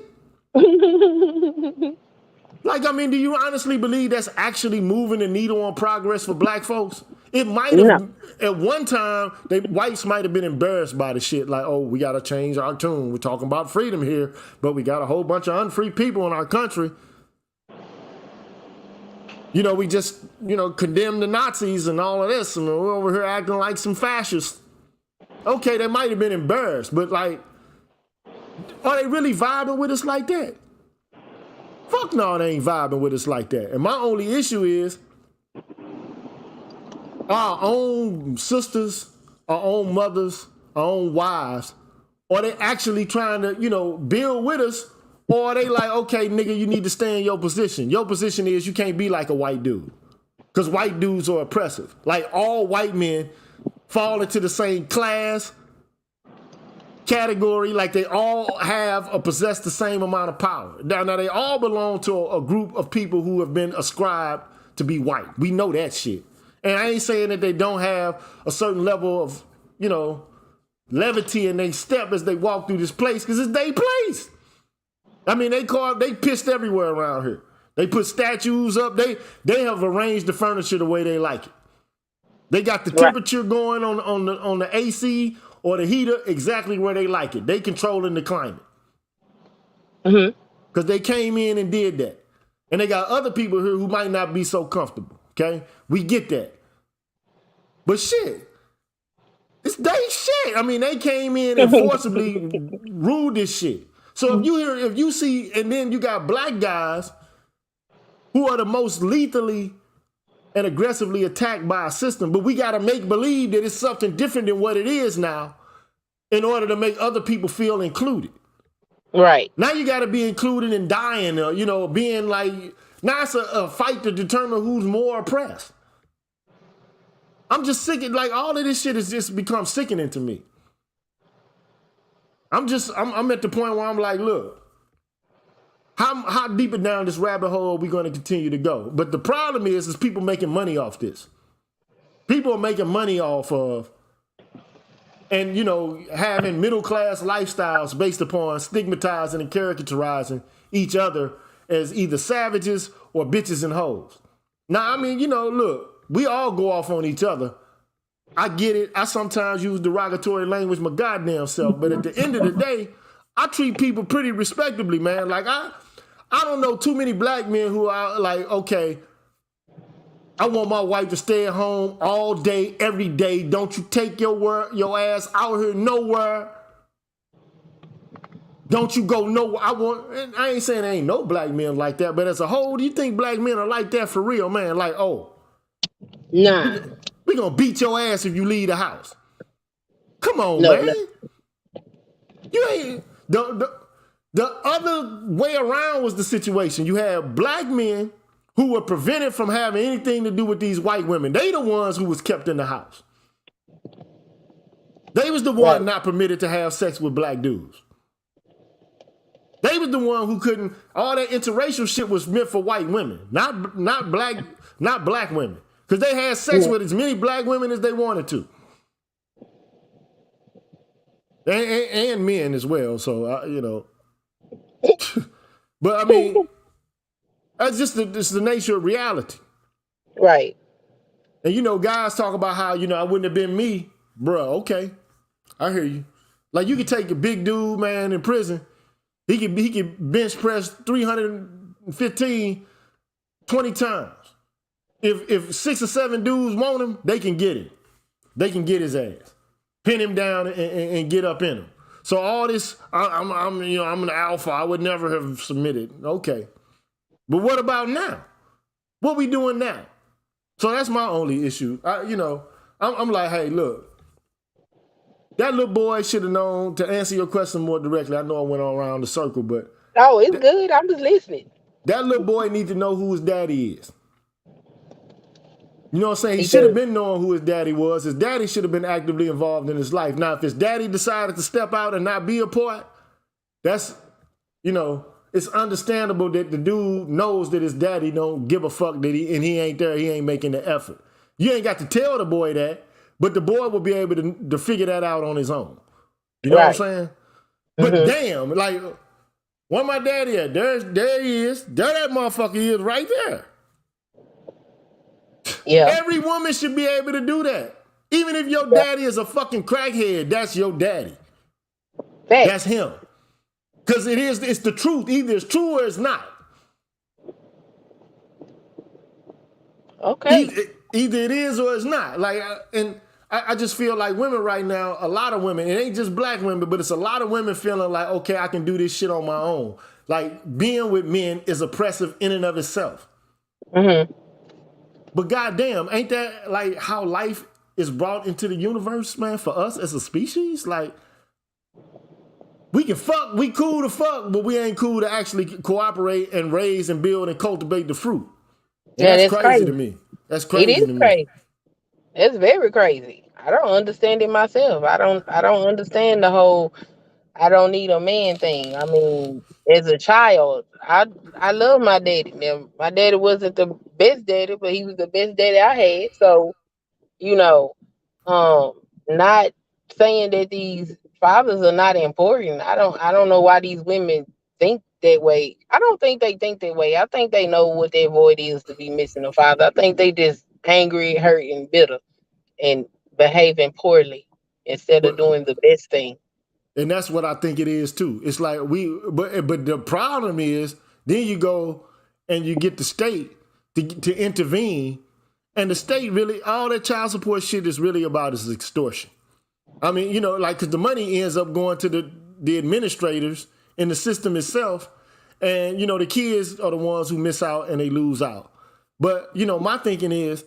Do you honestly believe that's actually moving the needle on progress for black folks? It might have, at one time, whites might have been embarrassed by the shit. Like, oh, we got to change our tune. We're talking about freedom here, but we got a whole bunch of unfree people in our country. We just, condemn the Nazis and all of this, and we're over here acting like some fascists. Okay, they might have been embarrassed, but are they really vibing with us like that? Fuck no, they ain't vibing with us like that. And my only issue is our own sisters, our own mothers, our own wives, are they actually trying to, build with us? Or are they like, okay, nigga, you need to stay in your position. Your position is you can't be like a white dude. Because white dudes are oppressive. Like all white men fall into the same class, category, like they all have or possess the same amount of power. Now they all belong to a group of people who have been ascribed to be white. We know that shit. And I ain't saying that they don't have a certain level of, levity in their step as they walk through this place, because it's their place. They pissed everywhere around here. They put statues up. They have arranged the furniture the way they like it. They got the temperature going on the AC or the heater exactly where they like it. They controlling the climate. Because they came in and did that. And they got other people here who might not be so comfortable. Okay? We get that. But shit, it's they shit. They came in and forcibly ruled this shit. So if you see, and then you got black guys who are the most lethally and aggressively attacked by a system, but we got to make believe that it's something different than what it is now in order to make other people feel included. Right. Now you got to be included in dying, being like, now it's a fight to determine who's more oppressed. I'm just sick of, like, all of this shit has just become sickening to me. I'm at the point where I'm like, look, how deep down this rabbit hole are we going to continue to go? But the problem is people making money off this. People are making money off of, and, having middle-class lifestyles based upon stigmatizing and caricaturizing each other as either savages or bitches and hoes. Now, I mean, look, we all go off on each other. I get it. I sometimes use derogatory language my goddamn self, but at the end of the day, I treat people pretty respectably, man. Like, I don't know too many black men who are like, okay, I want my wife to stay at home all day, every day. Don't you take your ass out here nowhere. Don't you go nowhere. I ain't saying there ain't no black men like that, but as a whole, do you think black men are like that for real, man? Like, oh, nah, we gonna beat your ass if you leave the house. Come on, man. No. You ain't the other way around was the situation. You had black men who were prevented from having anything to do with these white women. They the ones who was kept in the house. They was the one not permitted to have sex with black dudes. They was the one who couldn't. All that interracial shit was meant for white women, not black women, because they had sex with as many black women as they wanted to, and men as well. So but I mean, that's just the nature of reality, right? And guys talk about how I wouldn't have been me, bro. Okay, I hear you. Like, you could take a big dude, man, in prison. He could bench press 315 20 times. If 6 or 7 dudes want him, they can get him. They can get his ass, pin him down, and get up in him. So all this, I'm an alpha. I would never have submitted. Okay, but what about now? What we doing now? So that's my only issue. I'm like, hey, look. That little boy should have known, to answer your question more directly. I know I went all around the circle, but... Oh, it's good. I'm just listening. That little boy needs to know who his daddy is. You know what I'm saying? He should have been knowing who his daddy was. His daddy should have been actively involved in his life. Now, if his daddy decided to step out and not be a part, that's, it's understandable that the dude knows that his daddy don't give a fuck and he ain't there, he ain't making the effort. You ain't got to tell the boy that. But the boy will be able to figure that out on his own. You know what I'm saying? But damn, like, where my daddy at? There he is. There that motherfucker is right there. Yeah. Every woman should be able to do that. Even if your daddy is a fucking crackhead, that's your daddy. Thanks. That's him. Because it's the truth. Either it's true or it's not. Okay. Either it is or it's not. Like, and I just feel like women right now, a lot of women, it ain't just black women, but it's a lot of women feeling like, okay, I can do this shit on my own. Like, being with men is oppressive in and of itself. Mm-hmm. But goddamn, ain't that like how life is brought into the universe, man, for us as a species? Like, we can fuck, we cool to fuck, but we ain't cool to actually cooperate and raise and build and cultivate the fruit. And that's crazy to me. That's crazy to me. It is crazy. It's very crazy. I don't understand it myself. I don't understand the whole I don't need a man thing. I mean, as a child, I love my daddy. Now, my daddy wasn't the best daddy, but he was the best daddy I had. So, not saying that these fathers are not important. I don't know why these women think that way. I don't think they think that way. I think they know what their void is to be missing a father. I think they just angry, hurt, and bitter, and behaving poorly instead of doing the best thing. And that's what I think it is too. It's like but the problem is, then you go and you get the state to intervene, and the state really, all that child support shit is really about is extortion. I mean, because the money ends up going to the administrators in the system itself, and the kids are the ones who miss out and they lose out. But, you know, my thinking is,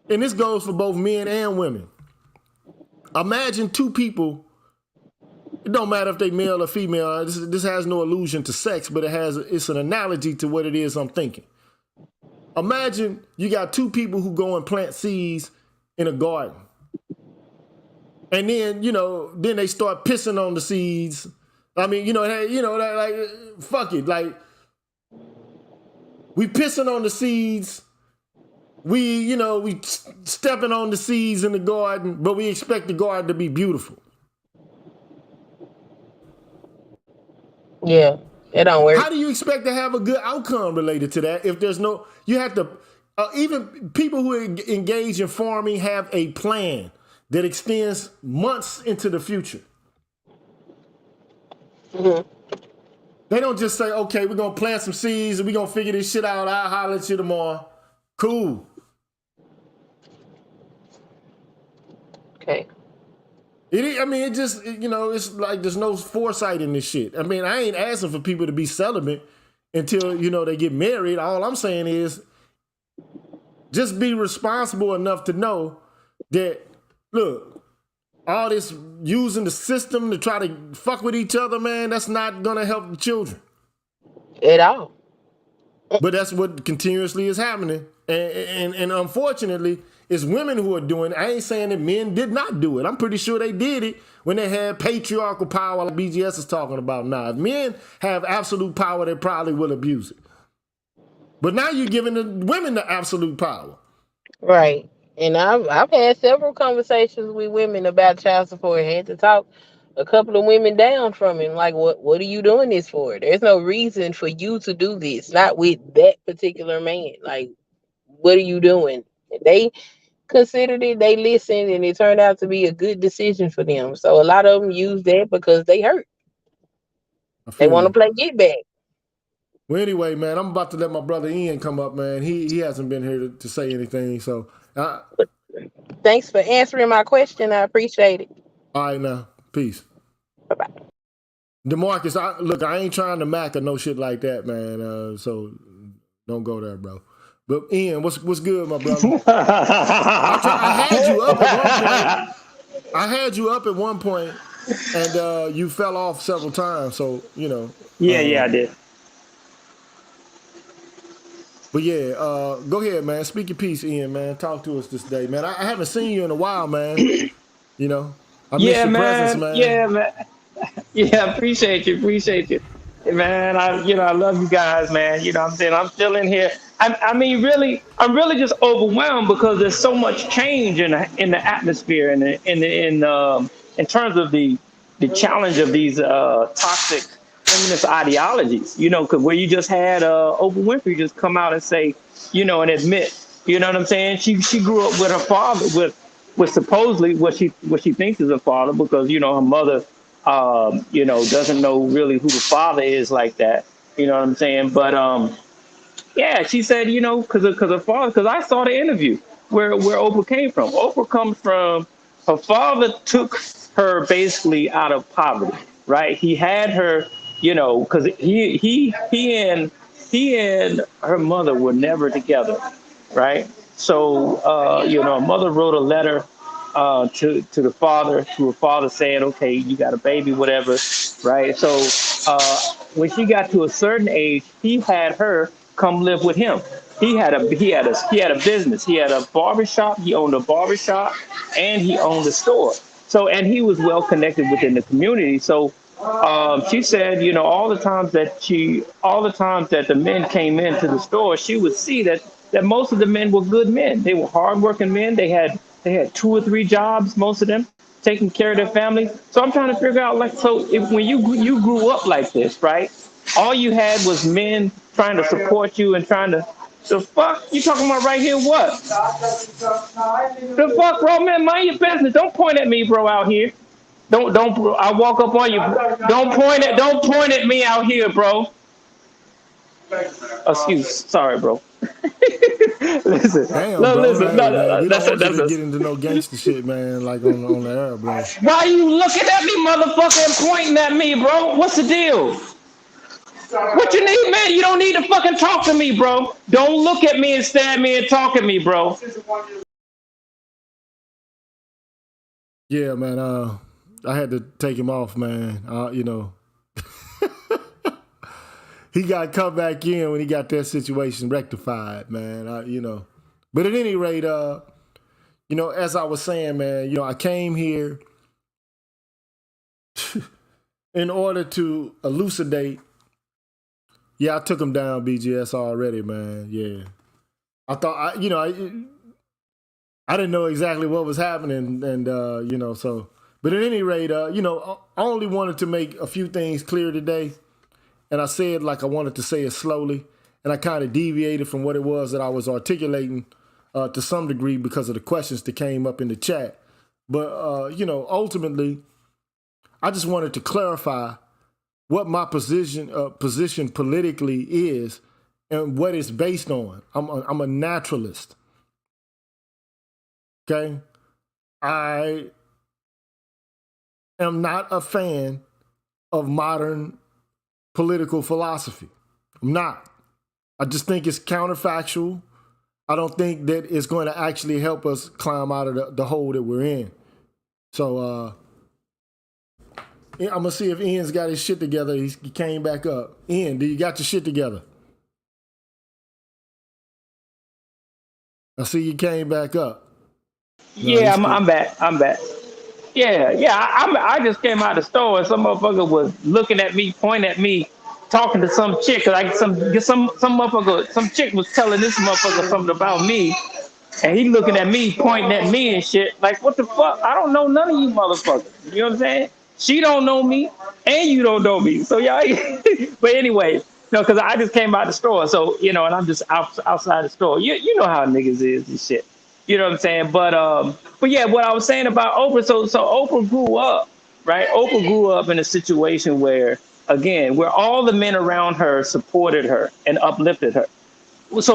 and this goes for both men and women. Imagine two people, it don't matter if they male or female, this has no allusion to sex, but it's an analogy to what it is I'm thinking. Imagine you got two people who go and plant seeds in a garden. And then, you know, then they start pissing on the seeds. I mean, like, fuck it. Like, we pissing on the seeds. We stepping on the seeds in the garden, but we expect the garden to be beautiful. Yeah, it don't work. How do you expect to have a good outcome related to that if there's no, you have to, even people who engage in farming have a plan that extends months into the future. Mm-hmm. They don't just say, okay, we're going to plant some seeds and we're going to figure this shit out. I'll holler at you tomorrow. Cool. Okay. It's like there's no foresight in this shit. I mean, I ain't asking for people to be celibate until, they get married. All I'm saying is just be responsible enough to know that, look, all this using the system to try to fuck with each other, man, that's not going to help the children. At all. But that's what continuously is happening. And unfortunately, it's women who are doing it. I ain't saying that men did not do it. I'm pretty sure they did it when they had patriarchal power like BGS is talking about now. If men have absolute power, they probably will abuse it. But now you're giving the women the absolute power. Right. And I've had several conversations with women about child support. I had to talk a couple of women down from him. Like, what are you doing this for? There's no reason for you to do this. Not with that particular man. Like, what are you doing? They considered it, they listened, and it turned out to be a good decision for them. So a lot of them use that because they hurt. They want to play get back. Well, anyway, man, I'm about to let my brother Ian come up, man. He hasn't been here to say anything, so. Thanks for answering my question. I appreciate it. All right, now. Peace. Bye-bye. DeMarcus, I ain't trying to mac or no shit like that, man. So don't go there, bro. But Ian, what's good, my brother? I had you up at one point, and you fell off several times. So Yeah, I did. But yeah, go ahead, man. Speak your piece, Ian, man. Talk to us this day, man. I haven't seen you in a while, man. I miss your presence, man. Yeah, man. Yeah, appreciate you. Man, I love you guys, man. You know what I'm saying? I'm still in here. I'm really just overwhelmed because there's so much change in the atmosphere and in terms of the challenge of these toxic feminist ideologies. Because where you just had Oprah Winfrey just come out and say, and admit, you know what I'm saying? She grew up with her father with supposedly what she thinks is her father because her mother doesn't know really who the father is like that. You know what I'm saying? But yeah, she said, because her father, because I saw the interview where Oprah came from. Oprah comes from, her father took her basically out of poverty, right? He had her, because he and her mother were never together, right? So, her mother wrote a letter to her father saying, okay, you got a baby, whatever, right? So when she got to a certain age, he had her come live with him. He had a business. He had a barbershop. He owned a barbershop and he owned a store. So, and he was well connected within the community. So she said, all the times that the men came into the store, she would see that most of the men were good men. They were hardworking men. They had 2 or 3 jobs, most of them, taking care of their families. So I'm trying to figure out, when you grew up like this, right? All you had was men trying to support you and trying to. The fuck you talking about right here? What? The fuck, bro, man? Mind your business. Don't point at me, bro, out here. Don't. I walk up on you. Don't point at me out here, bro. Sorry, bro. Listen. Damn, no, bro. Listen. Hey, No, man, we don't want you to that's get into no gangster shit, man, like on the air, bro. Why are you looking at me, motherfucker, and pointing at me, bro? What's the deal? What you need, man? You don't need to fucking talk to me, bro. Don't look at me and stare at me and talk at me, bro. Yeah, man. I had to take him off, man. He got come back in when he got that situation rectified, man. But at any rate, as I was saying, man, I came here in order to elucidate. Yeah, I took him down, BGS already, man. Yeah, I thought I didn't know exactly what was happening, and so. But at any rate, I only wanted to make a few things clear today, and I said like I wanted to say it slowly, and I kind of deviated from what it was that I was articulating to some degree because of the questions that came up in the chat. But ultimately, I just wanted to clarify what my position politically is and what it's based on. I'm a naturalist. Okay, I am not a fan of modern political philosophy. I'm not. I just think it's counterfactual. I don't think that it's going to actually help us climb out of the hole that we're in. So I'm going to see if Ian's got his shit together. He came back up. Ian, do you got your shit together? I see you came back up. No, Yeah, I'm back. I'm back. Yeah. I just came out of the store and some motherfucker was looking at me, pointing at me, talking to some chick. Like some motherfucker, some chick was telling this motherfucker something about me, and he looking at me, pointing at me and shit. Like, what the fuck? I don't know none of you motherfuckers. You know what I'm saying? She don't know me, and you don't know me. So y'all. But anyway, no, because I just came out of the store, so and I'm just outside the store. You know how niggas is and shit. You know what I'm saying? But yeah, what I was saying about Oprah. So Oprah grew up, right? Oprah grew up in a situation where, again, where all the men around her supported her and uplifted her. There's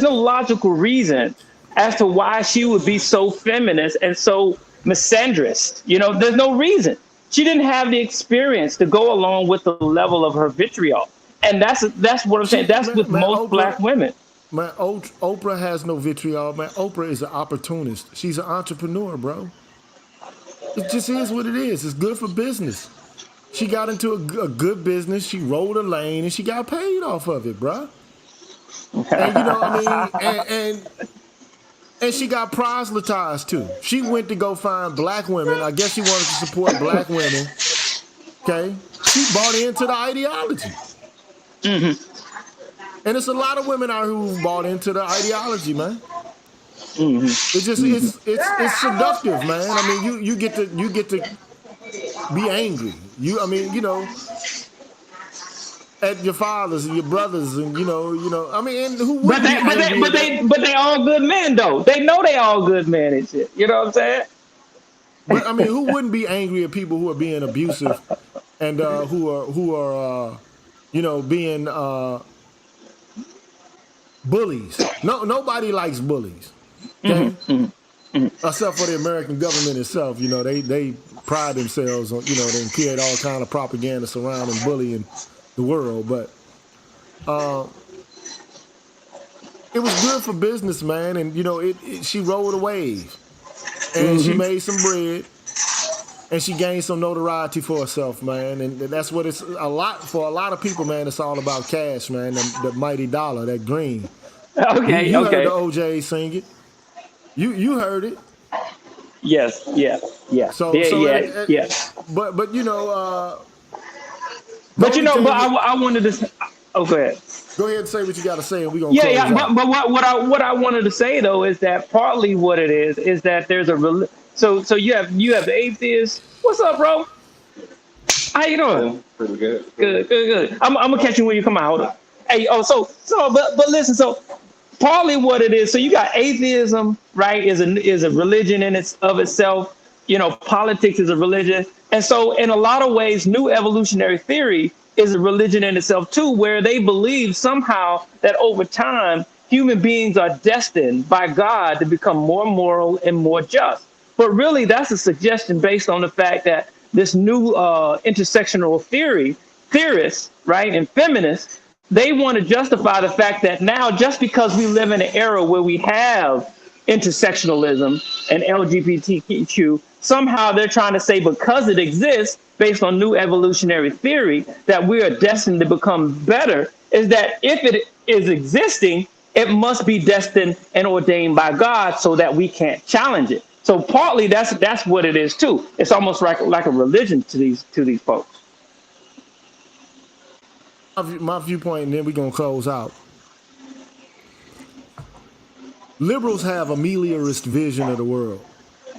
no logical reason as to why she would be so feminist and so misandrist. There's no reason. She didn't have the experience to go along with the level of her vitriol, and that's what I'm saying. That's with most Oprah, black women. Man, Oprah has no vitriol, man. Oprah is an opportunist. She's an entrepreneur, bro. It just is what it is. It's good for business. She got into a good business. She rolled a lane and she got paid off of it, bro. And and she got proselytized too. She went to go find black women. I guess she wanted to support black women. Okay, she bought into the ideology. Mm-hmm. And it's a lot of women out who bought into the ideology, man. Mm-hmm. It's just it's seductive, man. I mean, you get to be angry. At your fathers and your brothers, and I mean, and who would but they all good men though. They know they all good men and shit. You know what I'm saying? But I mean, who wouldn't be angry at people who are being abusive and who are being bullies? Nobody likes bullies. Okay? Mm-hmm. Except for the American government itself. They pride themselves on they create all kind of propaganda surrounding bullying the world. But it was good for business, man. And she rode a wave, and she made some bread, and she gained some notoriety for herself, man. And that's what it's for a lot of people, man. It's all about cash, man. The mighty dollar, that green. Okay. You heard the OJ sing it. You heard it. Yes. Yeah. Yeah. But But I wanted to. Oh, go ahead. Go ahead and say what you got to say, and we're gonna Yeah. close out. But what I wanted to say though is that partly what it is that there's so you have atheists. What's up, bro? How you doing? Pretty good. Good. I'm gonna catch you when you come out. Hold on. Hey. But listen. So partly what it is. So you got atheism, right? Is a religion in itself. Politics is a religion, and so in a lot of ways, new evolutionary theory is a religion in itself too, where they believe somehow that over time human beings are destined by God to become more moral and more just. But really, that's a suggestion based on the fact that this new intersectional theory theorists, right, and feminists, they want to justify the fact that now, just because we live in an era where we have intersectionalism and LGBTQ, somehow they're trying to say because it exists based on new evolutionary theory that we are destined to become better, is that if it is existing, it must be destined and ordained by God so that we can't challenge it. So partly that's what it is too. It's almost like a religion to these folks. My viewpoint, and then we're going to close out. Liberals have a meliorist vision of the world.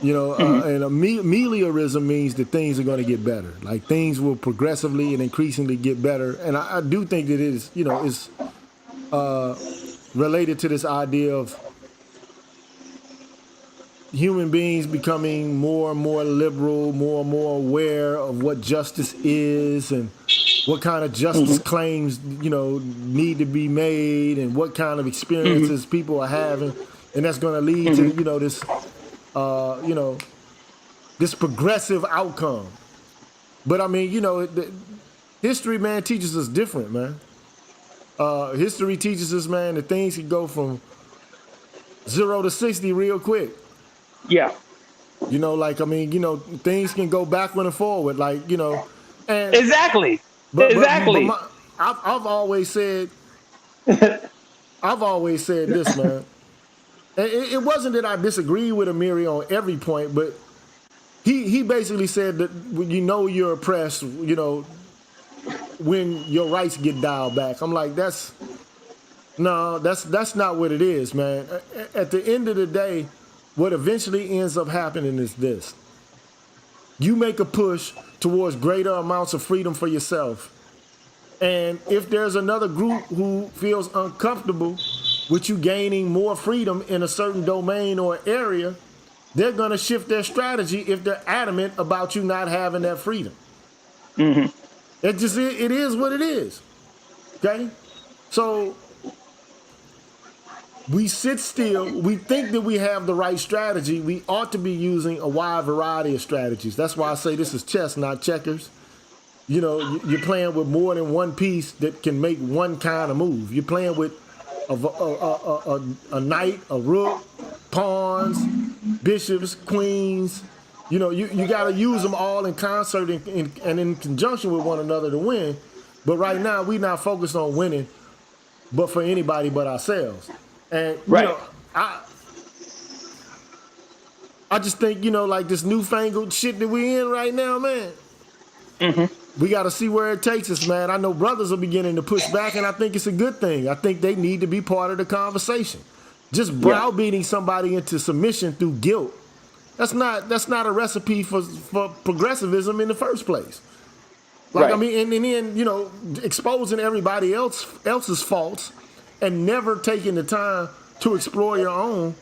And ameliorism means that things are going to get better. Like things will progressively and increasingly get better. And I do think that it is, is related to this idea of human beings becoming more and more liberal, more and more aware of what justice is and what kind of justice claims, need to be made and what kind of experiences people are having. And that's going to lead to, this progressive outcome. But I mean, history, man, teaches us different, man. History teaches us, man, that things can go from 0 to 60 real quick. Yeah. Things can go backward and forward, and exactly. Exactly. But I've always said, this, man. It wasn't that I disagree with Amiri on every point, but he basically said that you're oppressed, when your rights get dialed back. I'm like, that's not what it is, man. At the end of the day, what eventually ends up happening is this. You make a push towards greater amounts of freedom for yourself. And if there's another group who feels uncomfortable with you gaining more freedom in a certain domain or area, they're going to shift their strategy if they're adamant about you not having that freedom. It is what it is. Okay? So we sit still. We think that we have the right strategy. We ought to be using a wide variety of strategies. That's why I say this is chess, not checkers. You're playing with more than one piece that can make one kind of move. You're playing with a knight, a rook, pawns, bishops, queens. You got to use them all in concert and in conjunction with one another to win. But right now, we're not focused on winning, but for anybody but ourselves. And, I just think, like this newfangled shit that we in right now, man. We got to see where it takes us, man. I know brothers are beginning to push back, and I think it's a good thing. I think they need to be part of the conversation. Just browbeating somebody into submission through guilt, that's not a recipe for progressivism in the first place. And then, exposing everybody else's faults and never taking the time to explore your own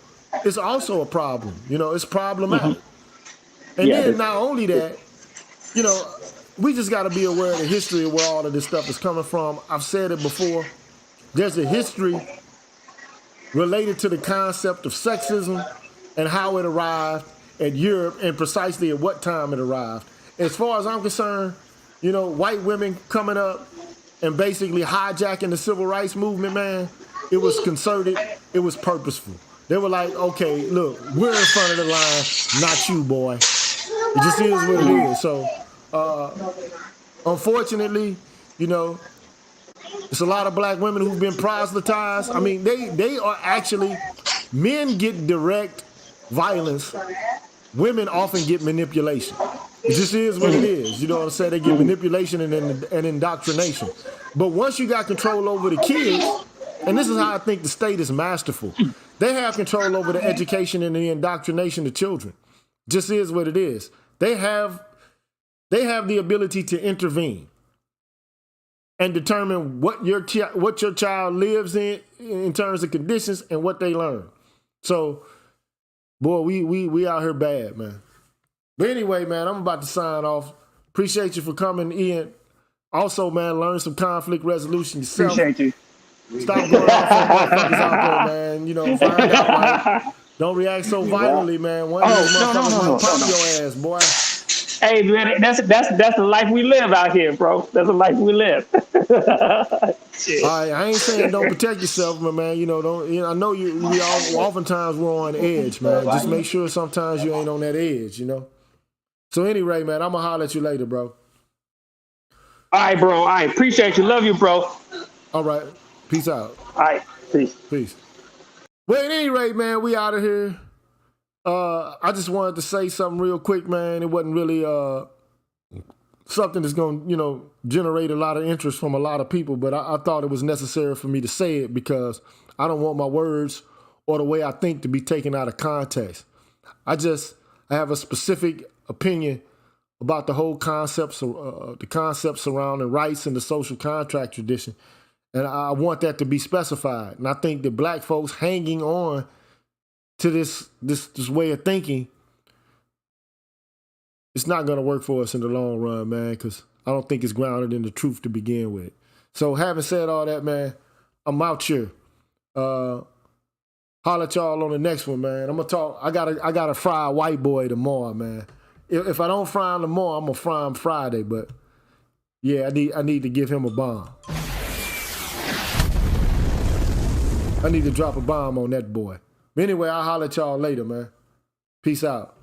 is also a problem. It's problematic. And then not only that, we just got to be aware of the history of where all of this stuff is coming from. I've said it before. There's a history related to the concept of sexism and how it arrived at Europe and precisely at what time it arrived. As far as I'm concerned, white women coming up and basically hijacking the civil rights movement, man, it was concerted. It was purposeful. They were like, okay, look, we're in front of the line, not you, boy. It just is what it is. So, unfortunately, it's a lot of black women who've been proselytized. I mean, they are actually, men get direct violence. Women often get manipulation. It just is what it is. You know what I'm saying? They get manipulation and indoctrination. But once you got control over the kids, and this is how I think the state is masterful, they have control over the education and the indoctrination of children. Just is what it is. They have the ability to intervene and determine what your child lives in terms of conditions and what they learn. So, boy, we out here bad, man. But anyway, man, I'm about to sign off. Appreciate you for coming in. Also, man, learn some conflict resolution yourself. Appreciate you. Stop going off on motherfuckers out there, man. Find out, right? Don't react so violently, man. One of these motherfuckers might pop your ass, boy. Hey man, that's the life we live out here, bro. That's the life we live. Shit. All right, I ain't saying don't protect yourself, but man, don't. I know you. We all oftentimes we're on edge, man. Just make sure sometimes you ain't on that edge, So anyway, man, I'm gonna holler at you later, bro. All right, bro. All right, appreciate you. Love you, bro. All right, peace out. All right, peace. Peace. Well, at any rate, man, we out of here. I just wanted to say something real quick, man. It wasn't really something that's going to, generate a lot of interest from a lot of people, but I thought it was necessary for me to say it because I don't want my words or the way I think to be taken out of context. I have a specific opinion about the whole concept, the concept surrounding rights and the social contract tradition, and I want that to be specified. And I think that black folks hanging on to this way of thinking, it's not going to work for us in the long run, man, because I don't think it's grounded in the truth to begin with. So having said all that, man, I'm out here. Holler at y'all on the next one, man. I'm going to talk. I gotta fry a white boy tomorrow, man. If I don't fry him tomorrow, I'm going to fry him Friday. But, yeah, I need to give him a bomb. I need to drop a bomb on that boy. But anyway, I'll holler at y'all later, man. Peace out.